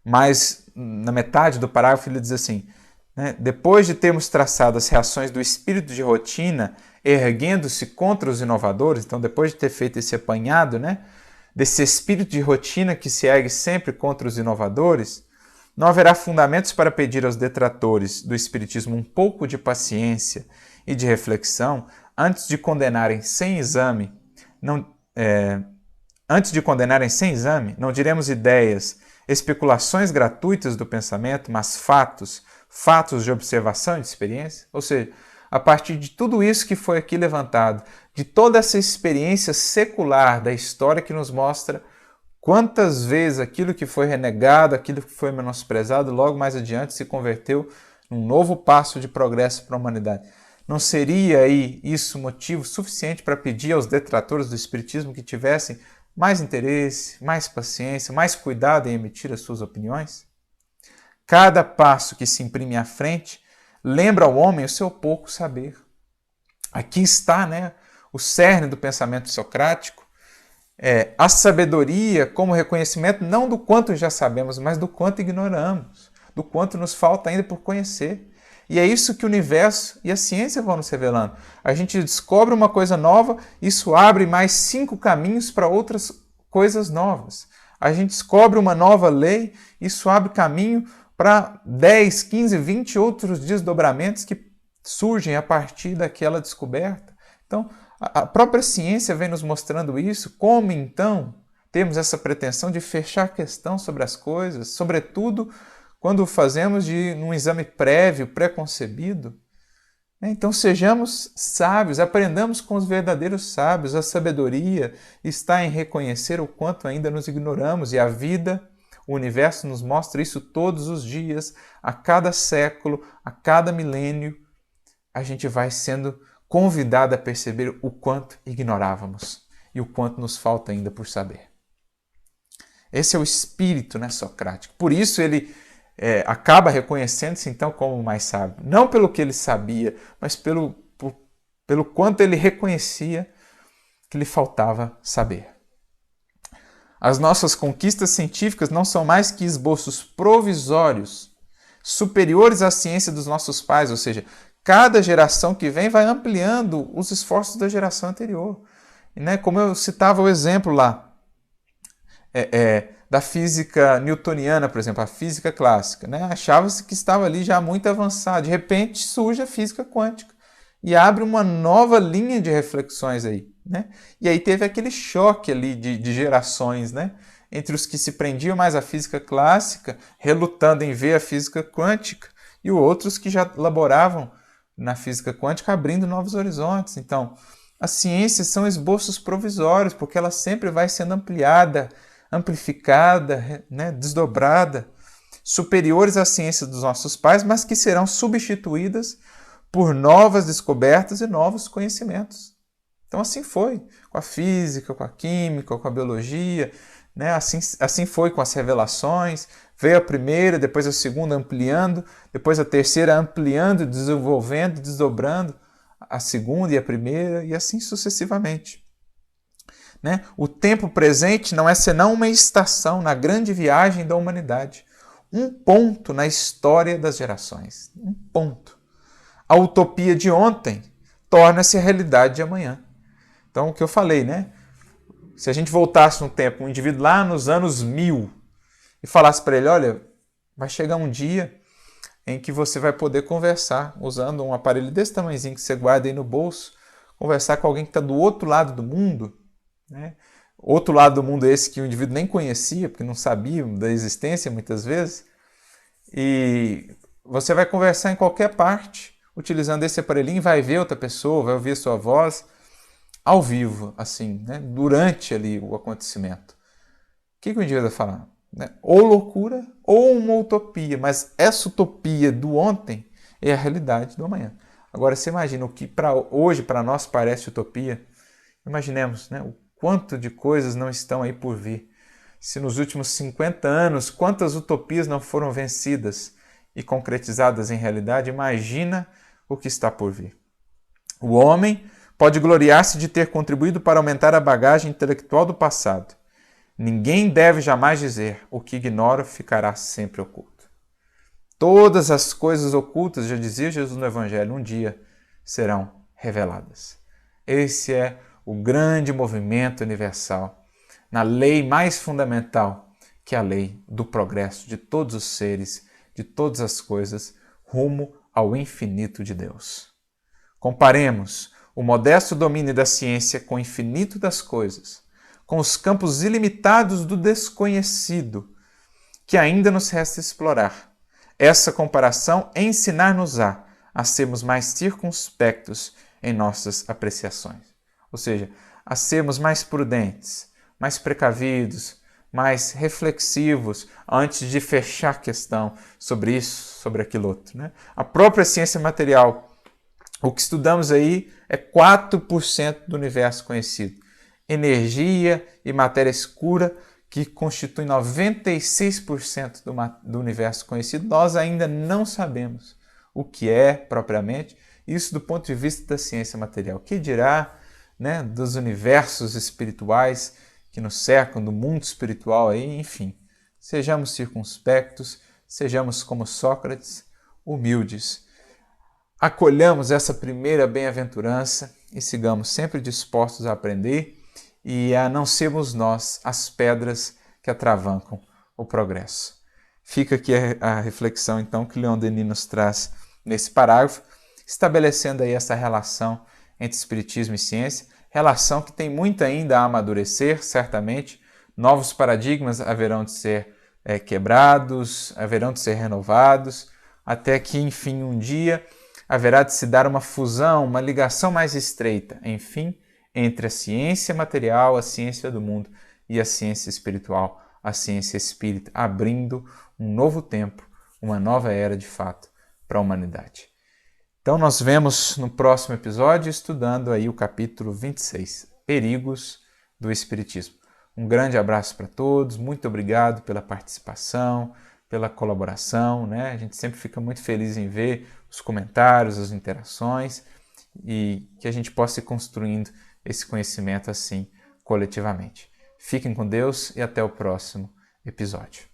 mas na metade do parágrafo ele diz assim, né, depois de termos traçado as reações do espírito de rotina, erguendo-se contra os inovadores, então depois de ter feito esse apanhado, né, desse espírito de rotina que se ergue sempre contra os inovadores, não haverá fundamentos para pedir aos detratores do espiritismo um pouco de paciência e de reflexão antes de condenarem sem exame, não diremos ideias, especulações gratuitas do pensamento, mas fatos de observação e de experiência. Ou seja, a partir de tudo isso que foi aqui levantado, de toda essa experiência secular da história que nos mostra quantas vezes aquilo que foi renegado, aquilo que foi menosprezado, logo mais adiante se converteu num novo passo de progresso para a humanidade. Não seria aí isso motivo suficiente para pedir aos detratores do Espiritismo que tivessem mais interesse, mais paciência, mais cuidado em emitir as suas opiniões? Cada passo que se imprime à frente lembra ao homem o seu pouco saber. Aqui está, né, o cerne do pensamento socrático, a sabedoria como reconhecimento não do quanto já sabemos, mas do quanto ignoramos, do quanto nos falta ainda por conhecer. E é isso que o universo e a ciência vão nos revelando. A gente descobre uma coisa nova, isso abre mais 5 caminhos para outras coisas novas. A gente descobre uma nova lei, isso abre caminho para 10, 15, 20 outros desdobramentos que surgem a partir daquela descoberta. Então, a própria ciência vem nos mostrando isso. Como, então, temos essa pretensão de fechar a questão sobre as coisas, sobretudo quando fazemos um exame prévio, preconcebido? Então, sejamos sábios, aprendamos com os verdadeiros sábios. A sabedoria está em reconhecer o quanto ainda nos ignoramos, e a vida, o universo nos mostra isso todos os dias, a cada século, a cada milênio, a gente vai sendo convidado a perceber o quanto ignorávamos e o quanto nos falta ainda por saber. Esse é o espírito, né, socrático. Por isso ele acaba reconhecendo-se então como o mais sábio. Não pelo que ele sabia, mas pelo quanto ele reconhecia que lhe faltava saber. As nossas conquistas científicas não são mais que esboços provisórios, superiores à ciência dos nossos pais, ou seja, cada geração que vem vai ampliando os esforços da geração anterior. Né? Como eu citava o exemplo lá, da física newtoniana, por exemplo, a física clássica. Né? Achava-se que estava ali já muito avançado. De repente surge a física quântica e abre uma nova linha de reflexões aí. Né? E aí teve aquele choque ali de gerações, né? Entre os que se prendiam mais à física clássica, relutando em ver a física quântica, e outros que já laboravam na física quântica, abrindo novos horizontes. Então, as ciências são esboços provisórios, porque ela sempre vai sendo ampliada, amplificada, né, desdobrada, superiores à ciência dos nossos pais, mas que serão substituídas por novas descobertas e novos conhecimentos. Então, assim foi com a física, com a química, com a biologia, né? Assim foi com as revelações. Veio a primeira, depois a segunda ampliando, depois a terceira ampliando, desenvolvendo, desdobrando a segunda e a primeira, e assim sucessivamente. Né? O tempo presente não é senão uma estação na grande viagem da humanidade. Um ponto na história das gerações. Um ponto. A utopia de ontem torna-se a realidade de amanhã. Então, o que eu falei, né? Se a gente voltasse no tempo, um indivíduo lá nos anos 1000, e falasse para ele, olha, vai chegar um dia em que você vai poder conversar, usando um aparelho desse tamanhozinho que você guarda aí no bolso, conversar com alguém que está do outro lado do mundo, né? Outro lado do mundo esse que o indivíduo nem conhecia, porque não sabia da existência muitas vezes, e você vai conversar em qualquer parte, utilizando esse aparelhinho, vai ver outra pessoa, vai ouvir a sua voz ao vivo, assim, né? Durante ali o acontecimento. O que o indivíduo vai falar? Né? Ou loucura ou uma utopia, mas essa utopia do ontem é a realidade do amanhã. Agora, você imagina o que hoje para nós parece utopia? Imaginemos, né? O quanto de coisas não estão aí por vir. Se nos últimos 50 anos, quantas utopias não foram vencidas e concretizadas em realidade, imagina o que está por vir. O homem pode gloriar-se de ter contribuído para aumentar a bagagem intelectual do passado. Ninguém deve jamais dizer: o que ignoro ficará sempre oculto. Todas as coisas ocultas, já dizia Jesus no Evangelho, um dia serão reveladas. Esse é o grande movimento universal, na lei mais fundamental, que é a lei do progresso de todos os seres, de todas as coisas, rumo ao infinito de Deus. Comparemos o modesto domínio da ciência com o infinito das coisas, com os campos ilimitados do desconhecido, que ainda nos resta explorar. Essa comparação ensinar-nos-á a sermos mais circunspectos em nossas apreciações. Ou seja, a sermos mais prudentes, mais precavidos, mais reflexivos antes de fechar a questão sobre isso, sobre aquilo outro. Né? A própria ciência material, o que estudamos aí é 4% do universo conhecido. Energia e matéria escura, que constituem 96% do universo conhecido, nós ainda não sabemos o que é propriamente, isso do ponto de vista da ciência material. O que dirá, né, dos universos espirituais que nos cercam, do mundo espiritual aí, enfim. Sejamos circunspectos, sejamos como Sócrates, humildes. Acolhamos essa primeira bem-aventurança e sigamos sempre dispostos a aprender e a não sermos nós as pedras que atravancam o progresso. Fica aqui a reflexão, então, que Leon Denis nos traz nesse parágrafo, estabelecendo aí essa relação entre espiritismo e ciência, relação que tem muito ainda a amadurecer, certamente. Novos paradigmas haverão de ser quebrados, haverão de ser renovados, até que, enfim, um dia haverá de se dar uma fusão, uma ligação mais estreita, enfim, entre a ciência material, a ciência do mundo e a ciência espiritual, a ciência espírita, abrindo um novo tempo, uma nova era de fato para a humanidade. Então nós vemos no próximo episódio estudando aí o capítulo 26, Perigos do Espiritismo. Um grande abraço para todos, muito obrigado pela participação, pela colaboração, né? A gente sempre fica muito feliz em ver os comentários, as interações e que a gente possa ir construindo esse conhecimento assim coletivamente. Fiquem com Deus e até o próximo episódio.